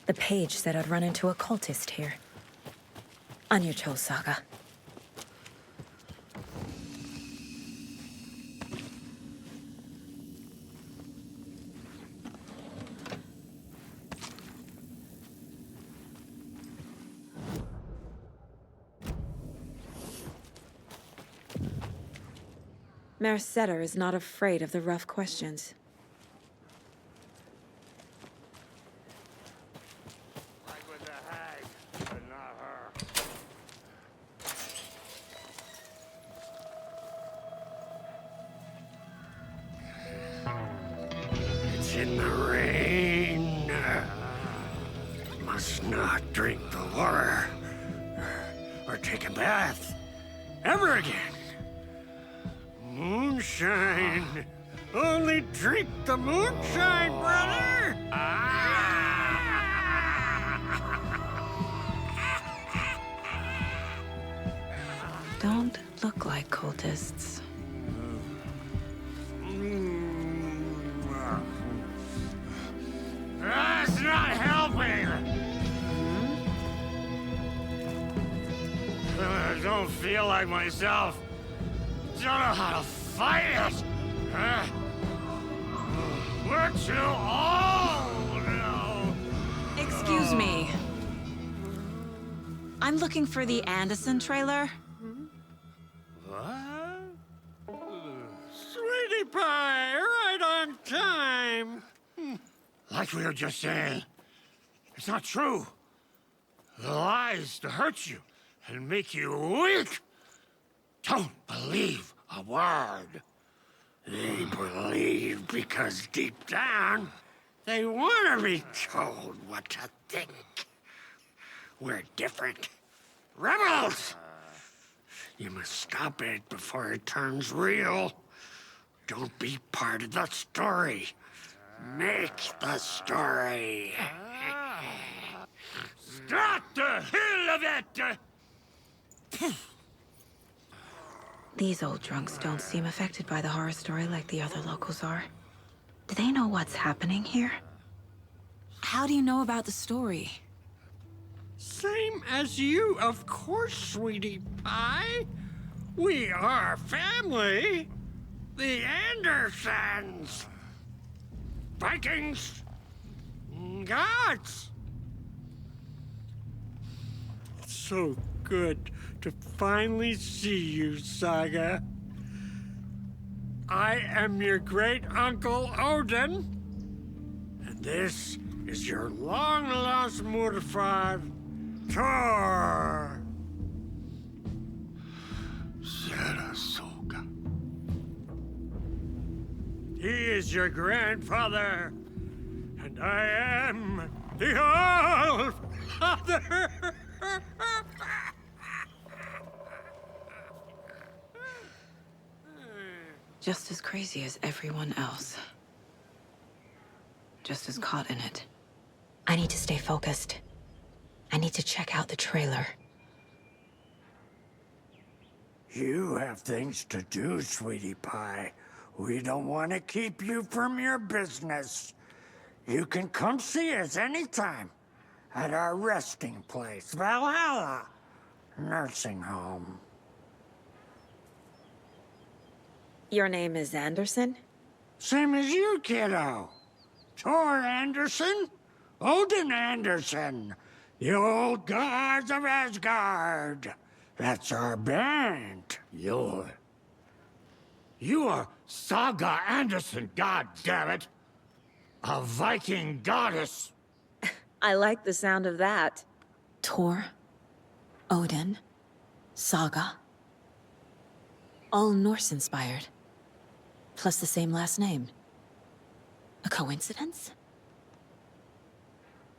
The page said I'd run into a cultist here. On your toes, Saga. Mayor Setter is not afraid of the rough questions. It's in the rain. Must not drink the water or take a bath ever again. Moonshine. Only drink the moonshine, brother! Don't look like cultists. That's not helping! I don't feel like myself. Don't know how to fight it! We're too old now! Excuse me. I'm looking for the Anderson trailer. What? Sweetie pie, right on time! Like we were just saying, it's not true. The lies to hurt you and make you weak. Don't believe a word. They believe because deep down, they want to be told what to think. We're different. Rebels! You must stop it before it turns real. Don't be part of the story. Make the story. Start the hell of it! These old drunks don't seem affected by the horror story like the other locals are. Do they know what's happening here? How do you know about the story? Same as you, of course, sweetie pie. We are family. The Andersons. Vikings. Gods. It's so good to finally see you, Saga. I am your great-uncle Odin. And this is your long-lost Murfar, Thor. Sarasota. He is your grandfather, and I am the All-Father. Just as crazy as everyone else. Just as caught in it. I need to stay focused. I need to check out the trailer. You have things to do, sweetie pie. We don't want to keep you from your business. You can come see us anytime at our resting place, Valhalla Nursing Home. Your name is Anderson? Same as you, kiddo. Thor Anderson, Odin Anderson, the old gods of Asgard. That's our band. You are Saga Anderson, goddammit. A Viking goddess. I like the sound of that. Thor, Odin, Saga. All Norse-inspired. Plus the same last name. A coincidence?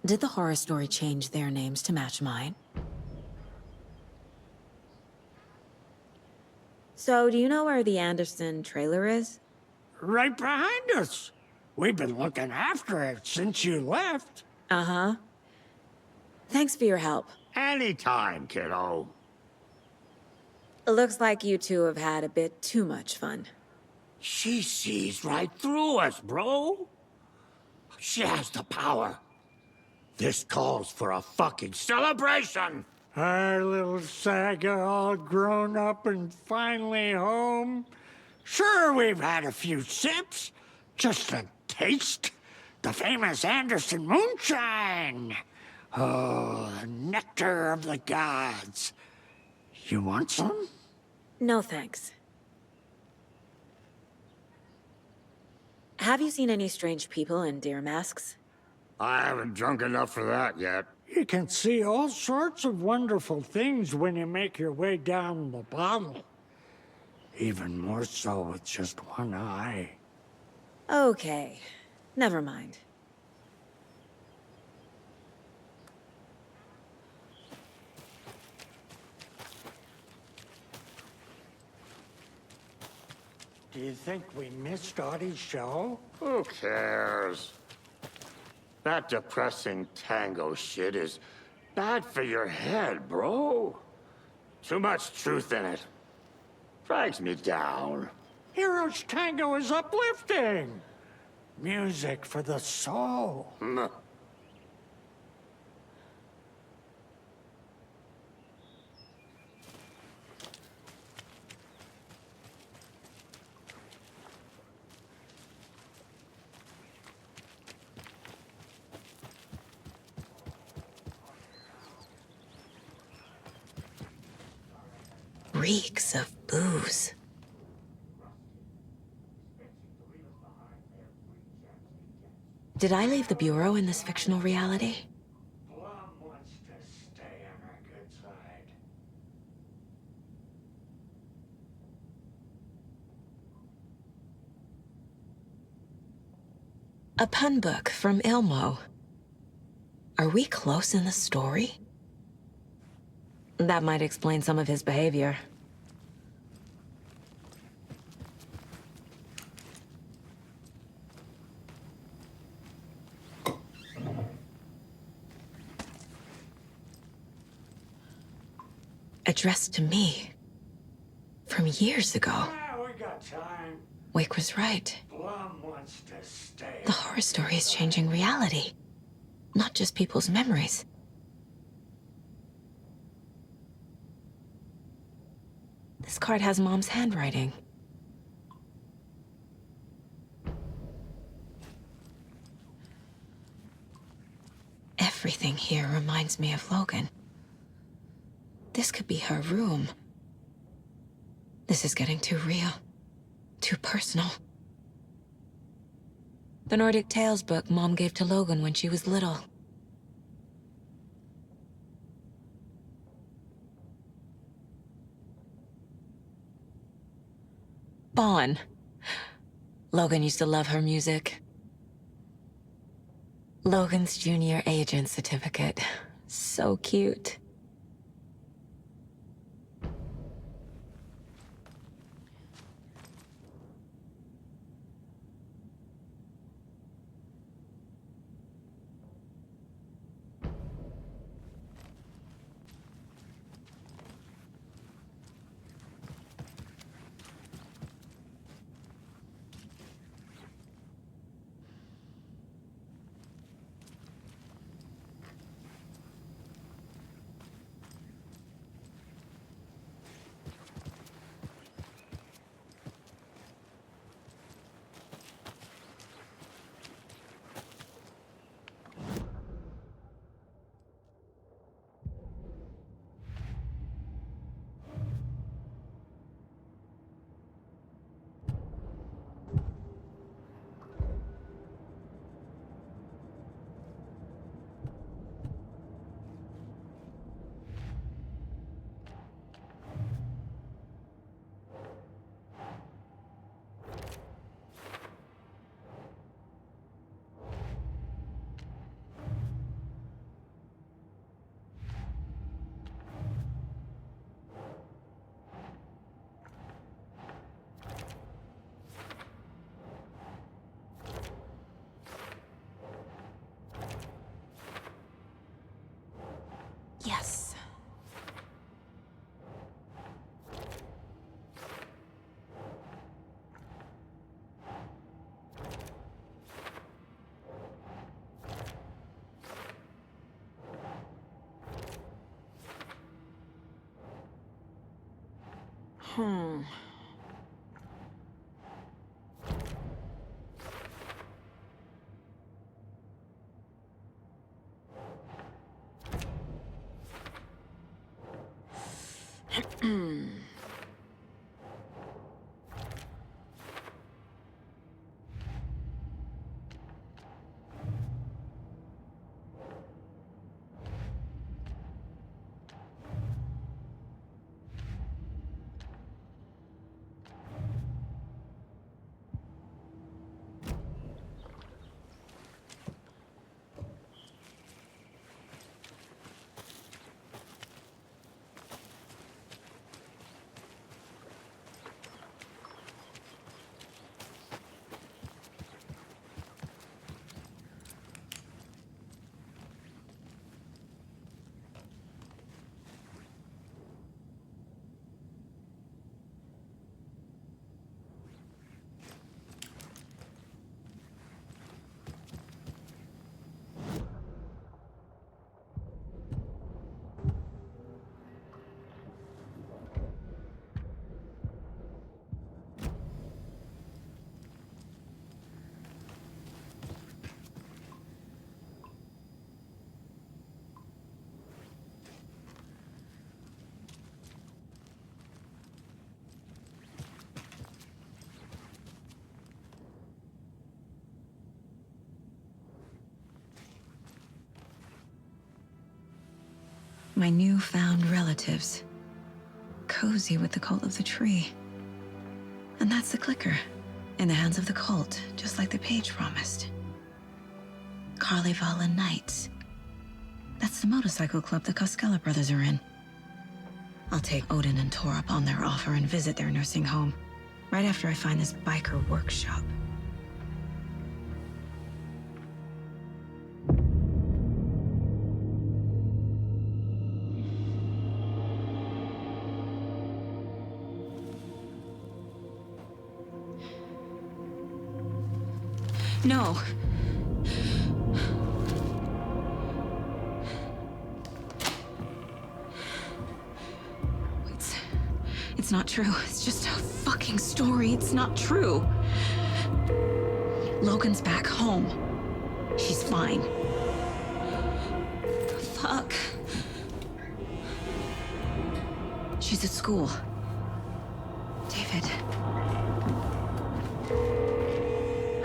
Did the horror story change their names to match mine? So, do you know where the Anderson trailer is? Right behind us. We've been looking after it since you left. Uh-huh. Thanks for your help. Anytime, kiddo. It looks like you two have had a bit too much fun. She sees right through us, bro. She has the power. This calls for a fucking celebration! Our little Saga all grown up and finally home. Sure, we've had a few sips. Just a taste. The famous Anderson moonshine. Oh, the nectar of the gods. You want some? No, thanks. Have you seen any strange people in deer masks? I haven't drunk enough for that yet. You can see all sorts of wonderful things when you make your way down the bottle. Even more so with just one eye. Okay, never mind. Do you think we missed Audie's show? Who cares? That depressing tango shit is bad for your head, bro. Too much truth in it. Drags me down. Hero's Tango is uplifting. Music for the soul. Reeks of booze. Did I leave the Bureau in this fictional reality? Blum wants to stay on our good side. A pun book from Ilmo. Are we close in the story? That might explain some of his behavior. Addressed to me. From years ago. Yeah, we got time. Wake was right. Blum wants to stay. The horror story is changing reality. Not just people's memories. This card has Mom's handwriting. Everything here reminds me of Logan. This could be her room. This is getting too real. Too personal. The Nordic Tales book Mom gave to Logan when she was little. Bon. Logan used to love her music. Logan's junior agent certificate. So cute. Yes. My newfound relatives. Cozy with the cult of the tree. And that's the clicker. In the hands of the cult, just like the page promised. Carnival Knights. That's the motorcycle club the Koskela brothers are in. I'll take Odin and Tor up on their offer and visit their nursing home. Right after I find this biker workshop. No. It's not true. It's just a fucking story. It's not true. Logan's back home. She's fine. Fuck. She's at school. David.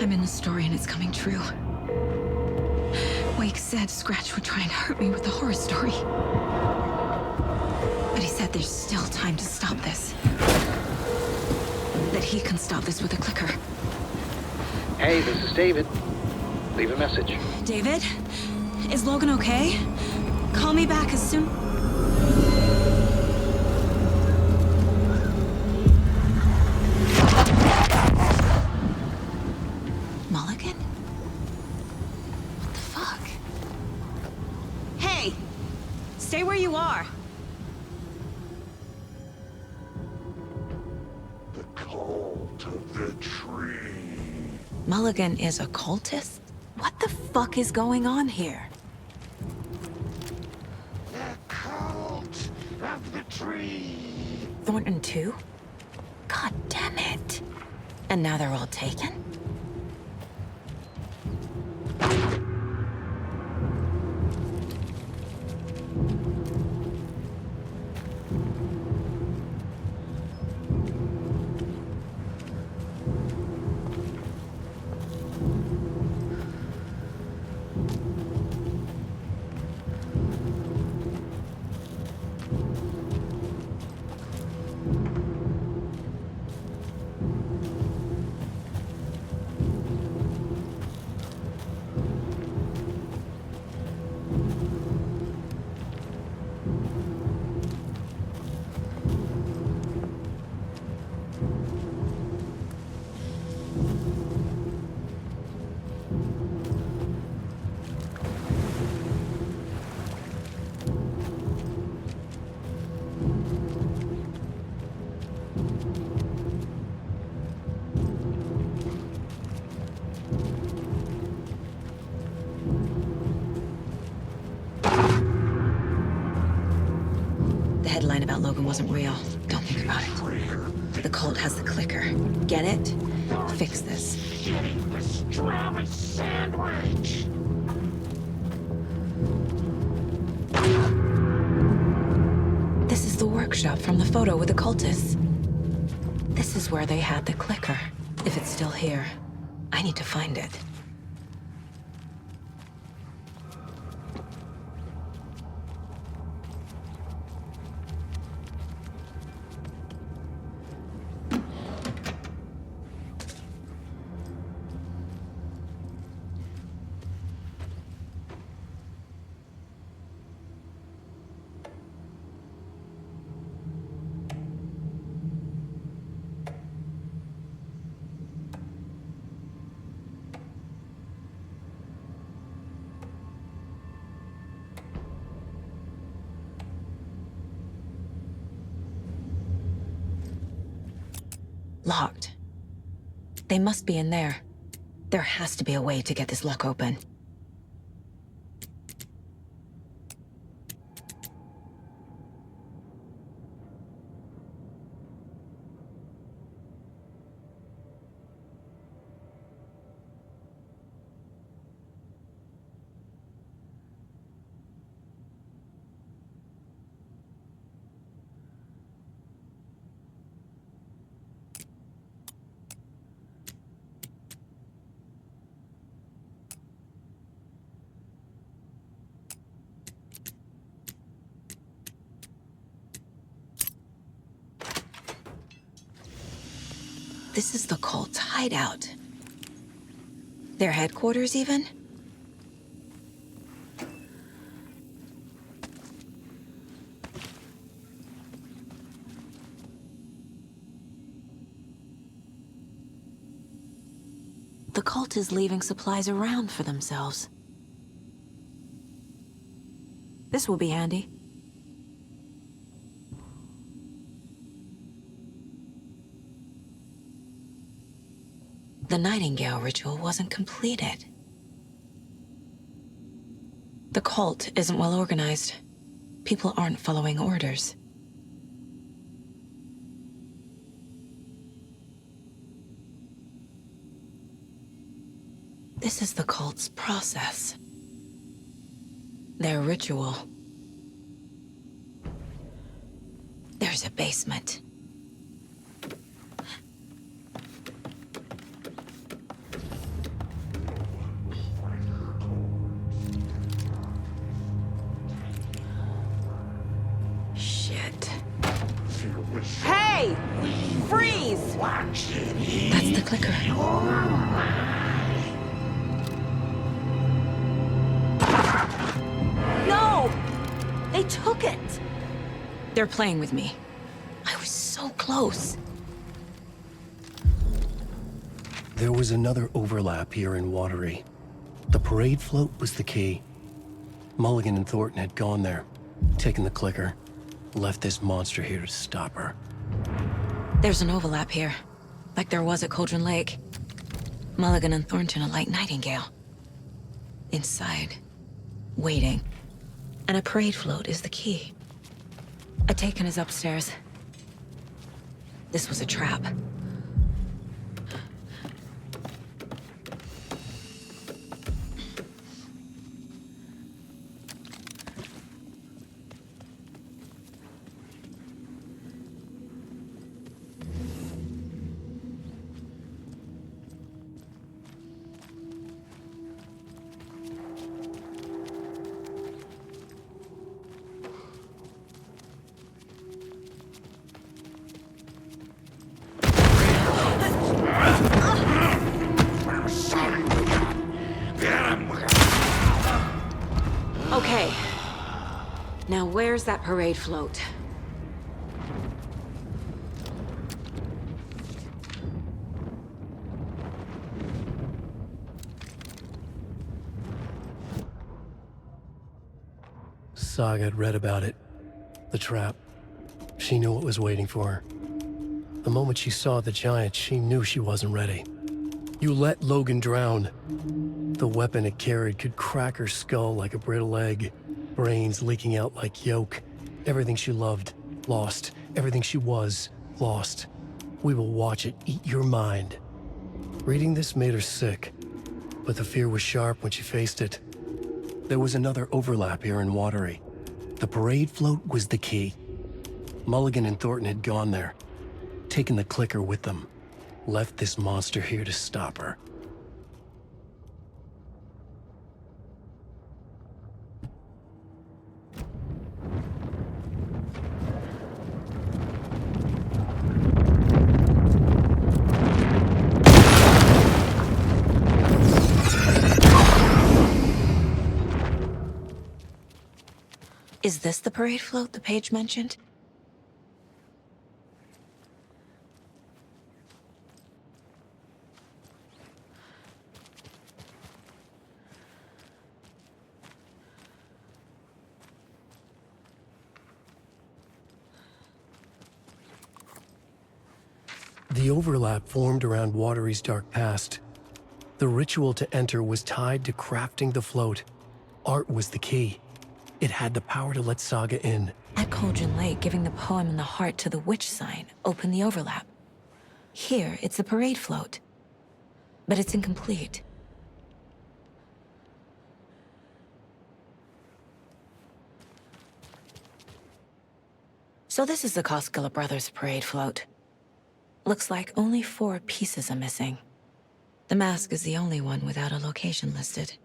I'm in the story and it's coming true. Wake said Scratch would try and hurt me with the horror story. But he said there's still time to stop this. That he can stop this with a clicker. Hey, this is David. Leave a message. David? Is Logan okay? Call me back as soon... Mulligan? What the fuck? Hey! Stay where you are! The cult of the tree. Mulligan is a cultist? What the fuck is going on here? The cult of the tree. Thornton too? God damn it. And now they're all taken? headline about Logan wasn't real. Don't think about it. The cult has the clicker. Get it? Fix this. Pastrami sandwich! This is the workshop from the photo with the cultists. This is where they had the clicker. If it's still here, I need to find it. Locked. They must be in there. There has to be a way to get this lock open. This is the cult's hideout. Their headquarters, even? The cult is leaving supplies around for themselves. This will be handy. The Nightingale ritual wasn't completed. The cult isn't well organized. People aren't following orders. This is the cult's process. Their ritual. There's a basement. Hey! Freeze! That's the clicker. No! They took it! They're playing with me. I was so close. There was another overlap here in Watery. The parade float was the key. Mulligan and Thornton had gone there, taken the clicker, left this monster here to stop her. There's an overlap here, like there was at Cauldron Lake. Mulligan and Thornton are like Nightingale. Inside, waiting. And a parade float is the key. A taken is upstairs. This was a trap. Okay. Now where's that parade float? Saga had read about it. The trap. She knew what was waiting for her. The moment she saw the giant, she knew she wasn't ready. You let Logan drown. The weapon it carried could crack her skull like a brittle egg, brains leaking out like yolk, everything she loved. Lost. Everything she was, lost. We will watch it eat your mind. Reading this made her sick, but the fear was sharp when she faced it. There was another overlap here in Watery. The parade float was the key. Mulligan and Thornton had gone there, taken the clicker with them, left this monster here to stop her. Is this the parade float the page mentioned? The overlap formed around Watery's dark past. The ritual to enter was tied to crafting the float. Art was the key. It had the power to let Saga in. At Cauldron Lake, giving the poem and the heart to the witch sign opened the overlap. Here, it's the parade float. But it's incomplete. So this is the Koskela Brothers parade float. Looks like only 4 pieces are missing. The mask is the only one without a location listed.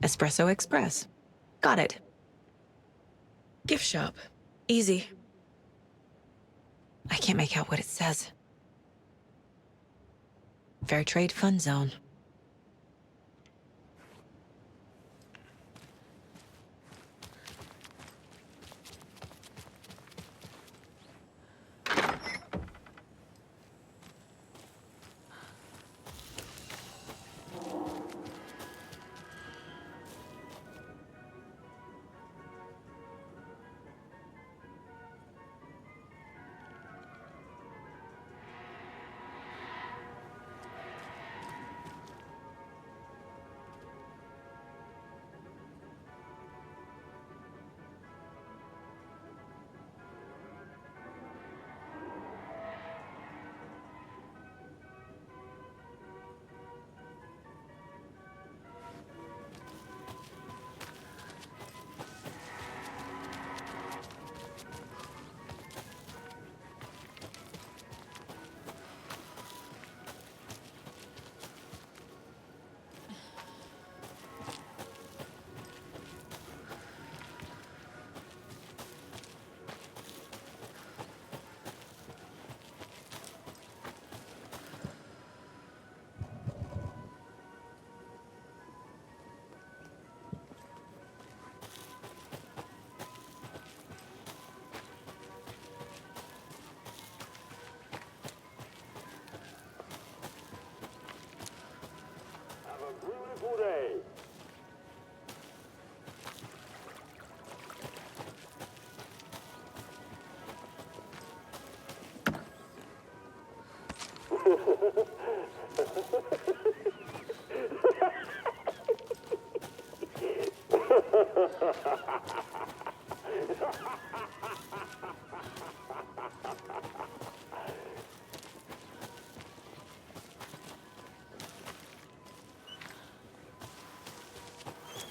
Espresso Express. Got it. Gift shop. Easy. I can't make out what it says. Fair Trade Fund Zone.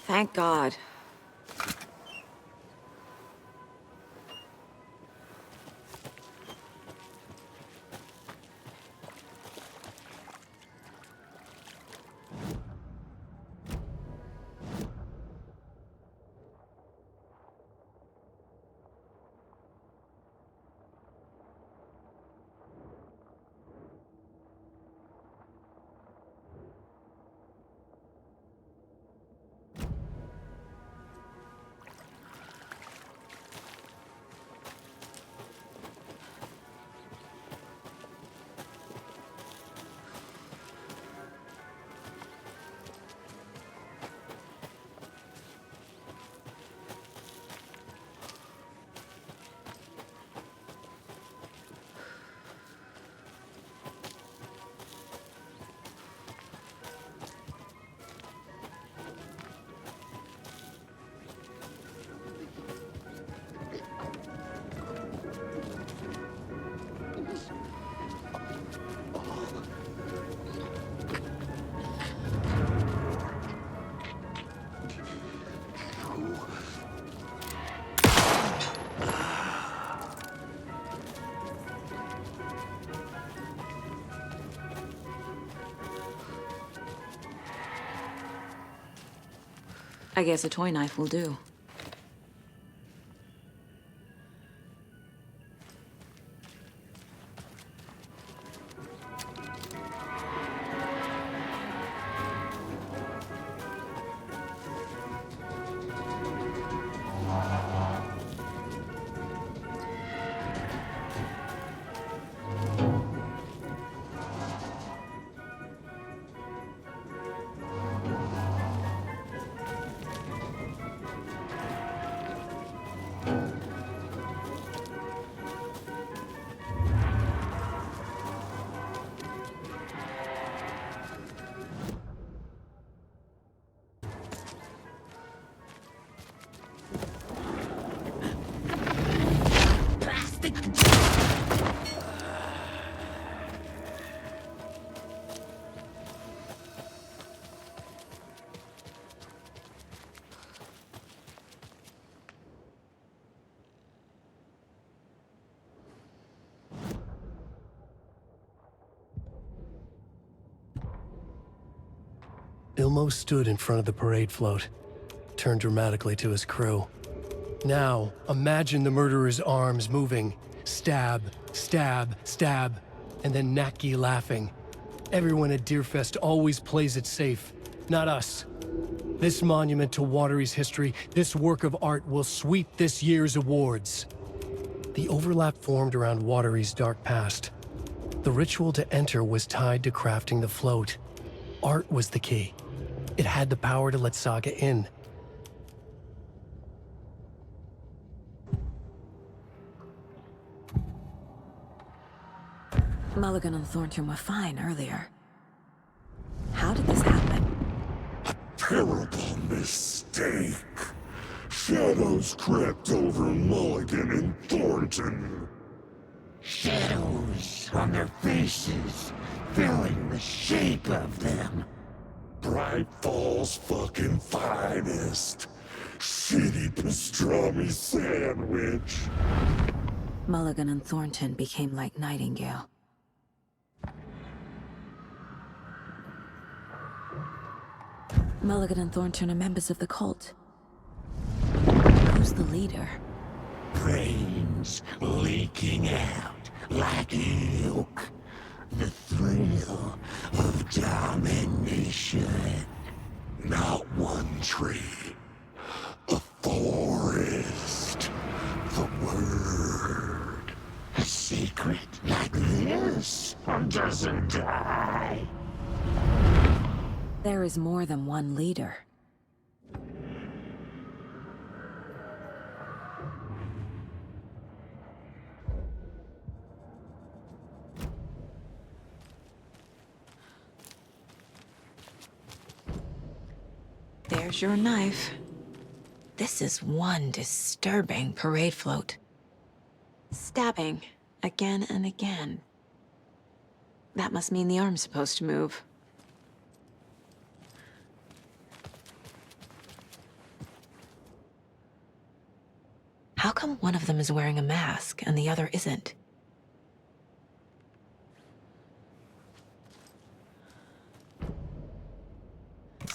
Thank God. I guess a toy knife will do. Ilmo stood in front of the parade float, turned dramatically to his crew. Now, imagine the murderer's arms moving. Stab, stab, stab, and then Naki laughing. Everyone at Deerfest always plays it safe, not us. This monument to Watery's history, this work of art will sweep this year's awards. The overlap formed around Watery's dark past. The ritual to enter was tied to crafting the float. Art was the key. It had the power to let Saga in. Mulligan and Thornton were fine earlier. How did this happen? Terrible mistake. Shadows crept over Mulligan and Thornton. Shadows on their faces, filling the shape of them. Bright Falls fucking finest. Shitty pastrami sandwich. Mulligan and Thornton became like Nightingale. Mulligan and Thornton are members of the cult. Who's the leader? Brains leaking out like milk. The thrill of domination. Not one tree. A forest. The word. A secret like this doesn't die. There is more than one leader. There's your knife. This is one disturbing parade float. Stabbing again and again. That must mean the arm's supposed to move. How come one of them is wearing a mask and the other isn't?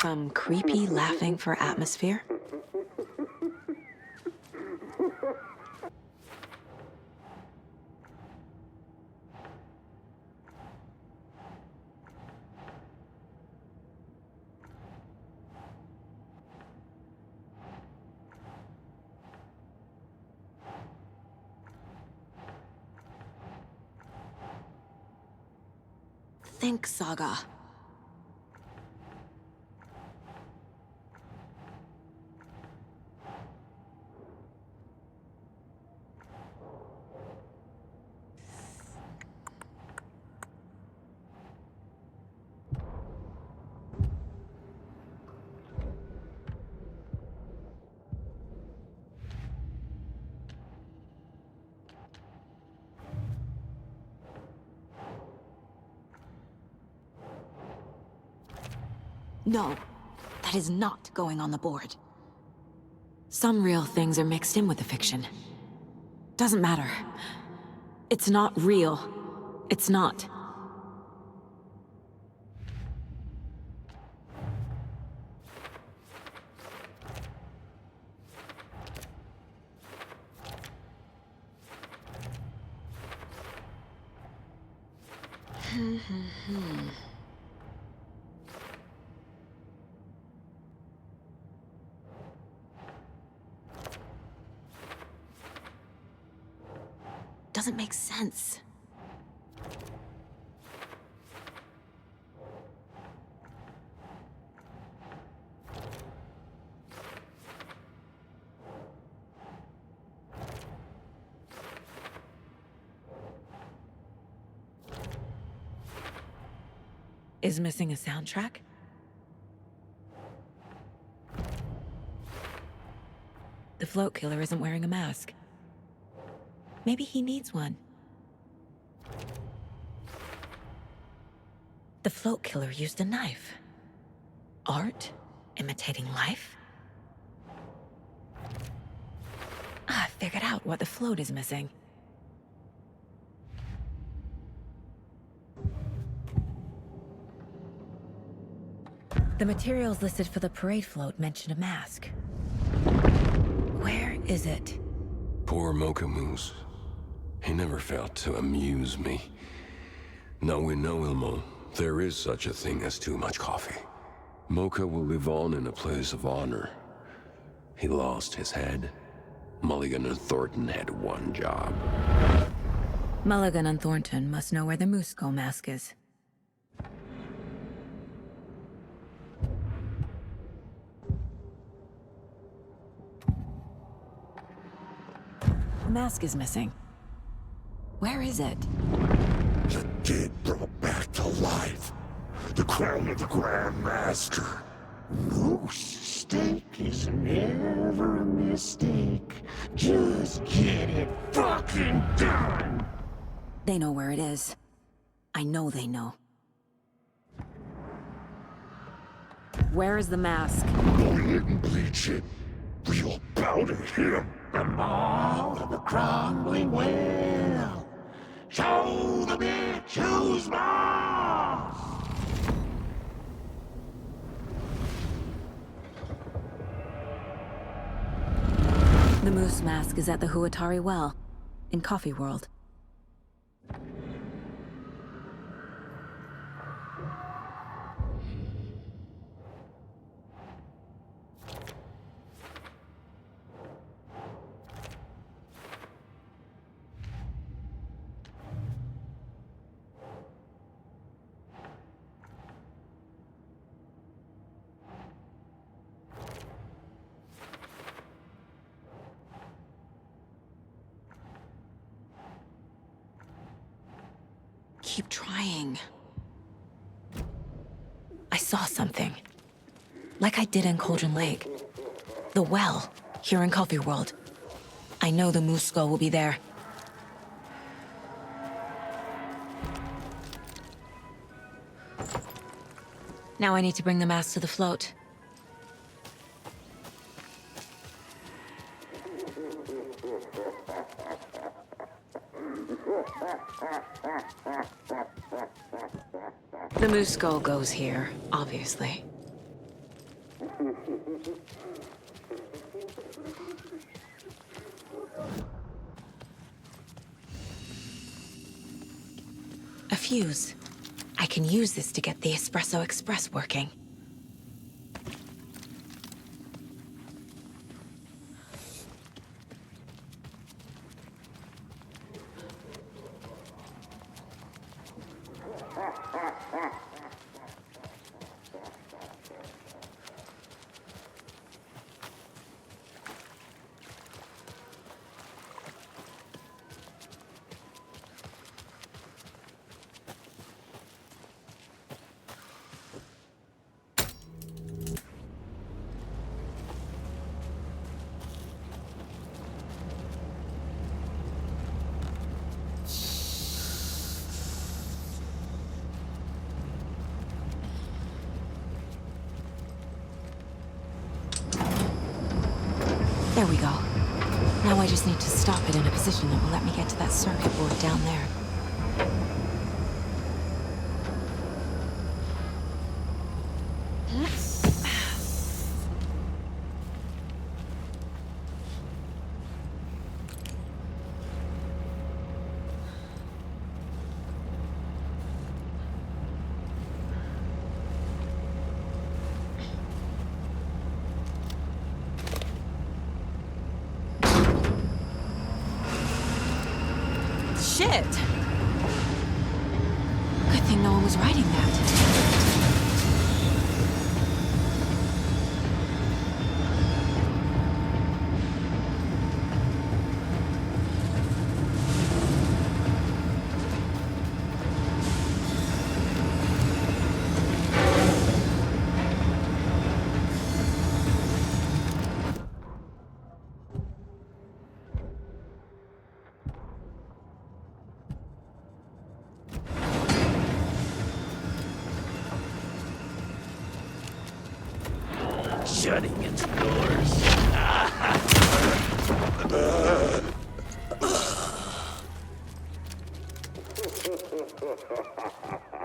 Some creepy laughing for atmosphere? Think, Saga. No, that is not going on the board. Some real things are mixed in with the fiction. Doesn't matter. It's not real. It's not. Doesn't make sense. Is missing a soundtrack? The float killer isn't wearing a mask. Maybe he needs one. The float killer used a knife. Art? Imitating life? I figured out what the float is missing. The materials listed for the parade float mention a mask. Where is it? Poor Mocha Moose. He never failed to amuse me. Now we know, Ilmo, there is such a thing as too much coffee. Mocha will live on in a place of honor. He lost his head. Mulligan and Thornton had one job. Mulligan and Thornton must know where the Moose Skull mask is. The mask is missing. Where is it? The dead brought back to life. The crown of the Grand Master. Moose steak is never a mistake. Just get it fucking done. They know where it is. I know they know. Where is the mask? Go ahead and bleach it. We'll powder him. The maw of the crumbling well. Show the bitch who's boss. The moose mask is at the Huatari Well, in Coffee World. Keep trying. I saw something. Like I did in Cauldron Lake. The well, here in Coffee World. I know the Moose Skull will be there. Now I need to bring the mask to the float. The Moose Skull goes here, obviously. A fuse. I can use this to get the Espresso Express working. There we go. Now I just need to stop it in a position that will let me get to that circuit board down there. Shit! Good thing no one was writing that. Shutting its doors.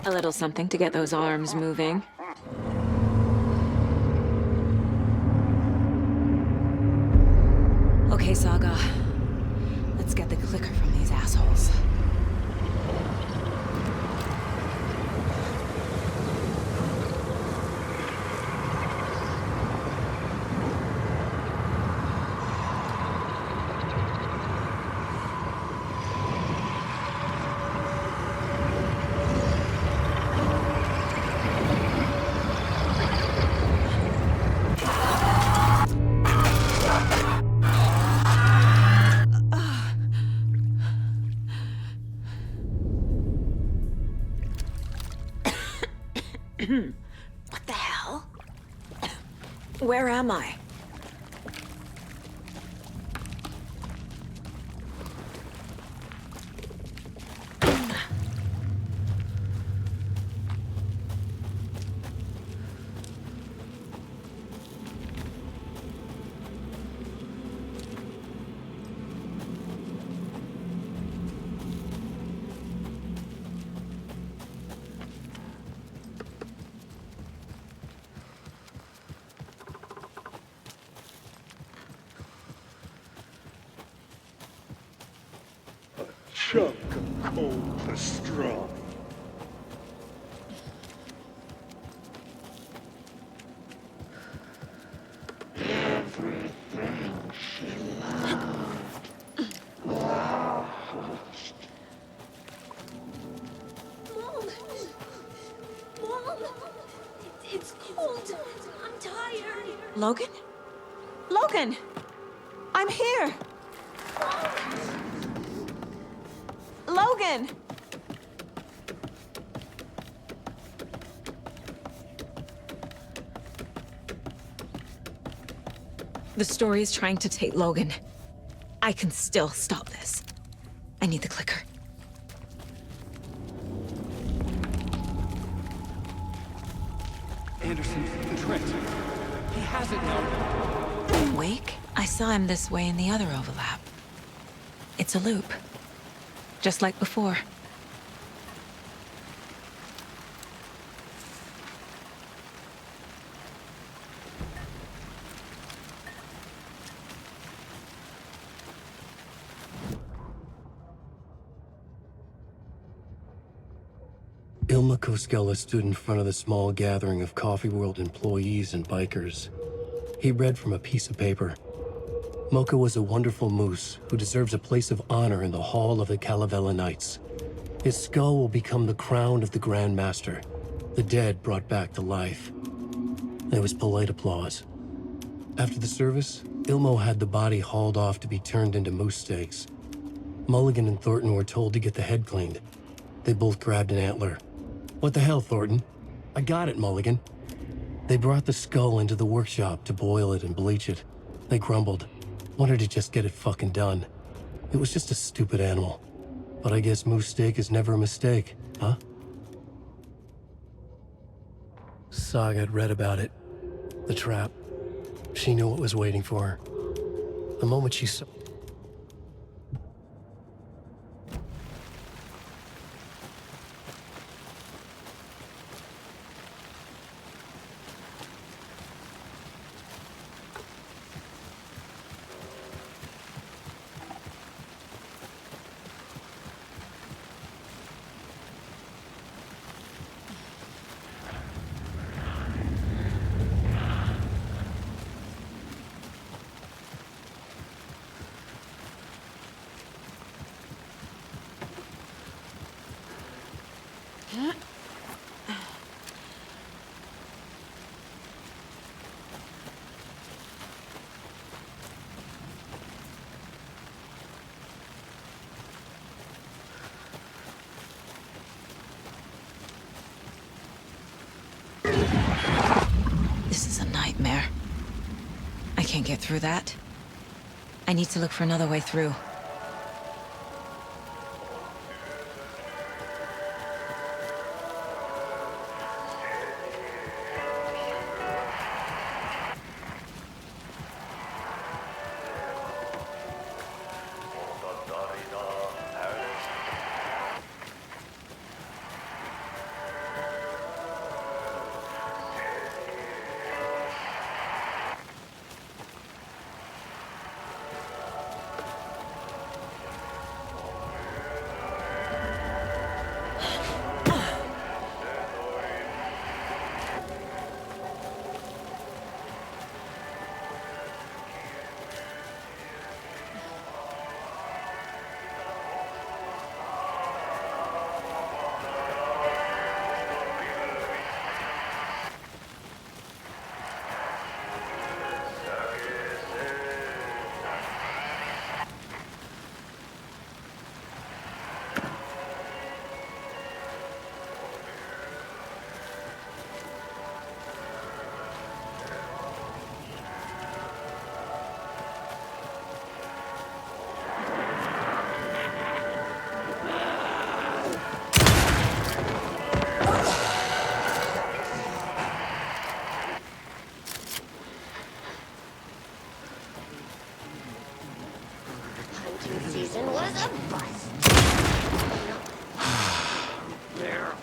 A little something to get those arms moving. Okay, Saga. Let's get the clicker from these assholes. What the hell? Where am I? Chunk of cold pastrami. Everything she loved lost. Mom! It's cold. I'm tired. Logan? Logan! I'm here! Logan! The story is trying to take Logan. I can still stop this. I need the clicker. Anderson, the Trent. He has it now. Wake? I saw him this way in the other overlap. It's a loop. Just like before. Ilma Koskela stood in front of the small gathering of Coffee World employees and bikers. He read from a piece of paper. Mocha was a wonderful moose who deserves a place of honor in the Hall of the Calavella Knights. His skull will become the crown of the Grand Master, the dead brought back to life. There was polite applause. After the service, Ilmo had the body hauled off to be turned into moose steaks. Mulligan and Thornton were told to get the head cleaned. They both grabbed an antler. What the hell, Thornton? I got it, Mulligan. They brought the skull into the workshop to boil it and bleach it. They grumbled. Wanted to just get it fucking done. It was just a stupid animal. But I guess moose steak is never a mistake, huh? Saga had read about it. The trap. She knew what was waiting for her. The moment she saw... can't get through that. I need to look for another way through. Season was a bust. There.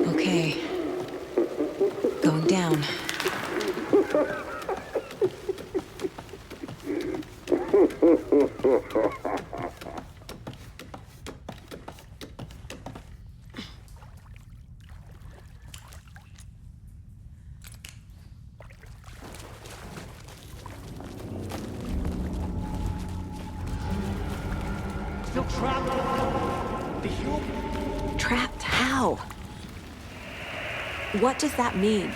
Okay. Going down. Still trapped. The human. Trapped? How? What does that mean?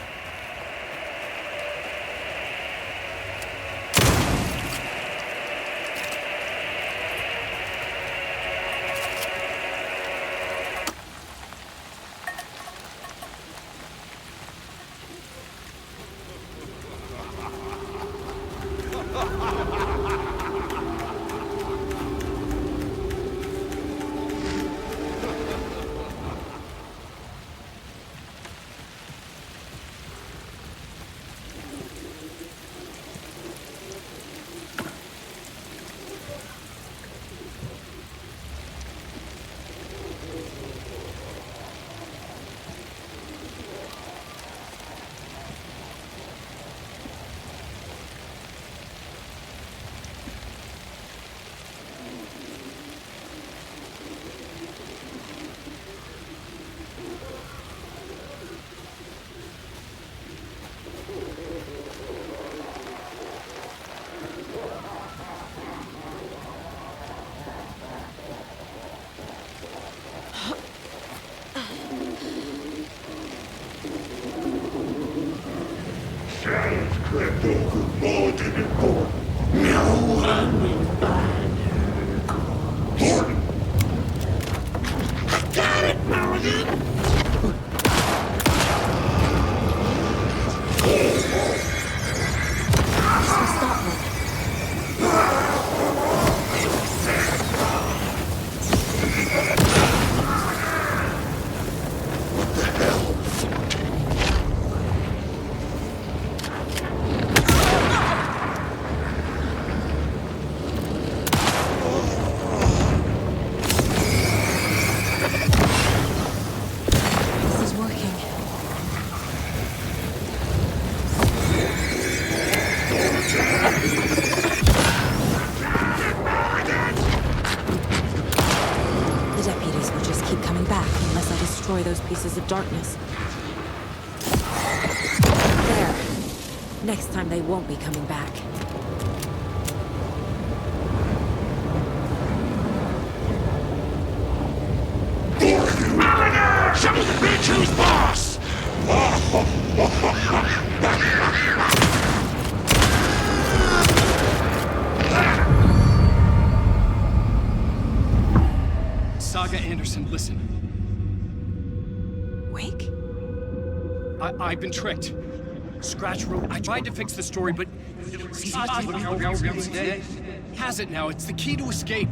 pieces of darkness. There. Next time they won't be coming back. Bitch, who's boss? Saga Anderson, listen. Wake? I've been tricked. Scratch wrote. I tried to fix the story, but has it now. It's the key to escape.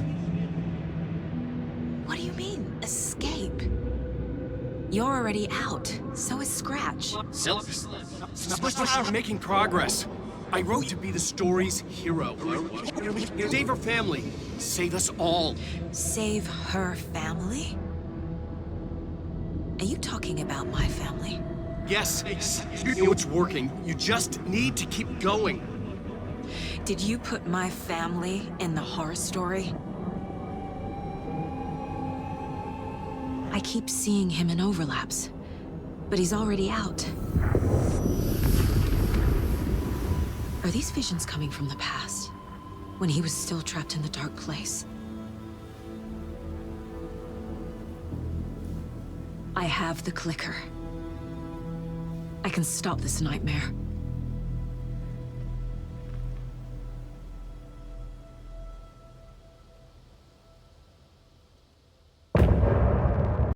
What do you mean, escape? You're already out. So is Scratch. We're making progress. I wrote to be the story's hero. Save her family. Save us all. Save her family? Are you talking about my family? Yes, you know it's working. You just need to keep going. Did you put my family in the horror story? I keep seeing him in overlaps, but he's already out. Are these visions coming from the past, when he was still trapped in the dark place? I have the clicker. I can stop this nightmare.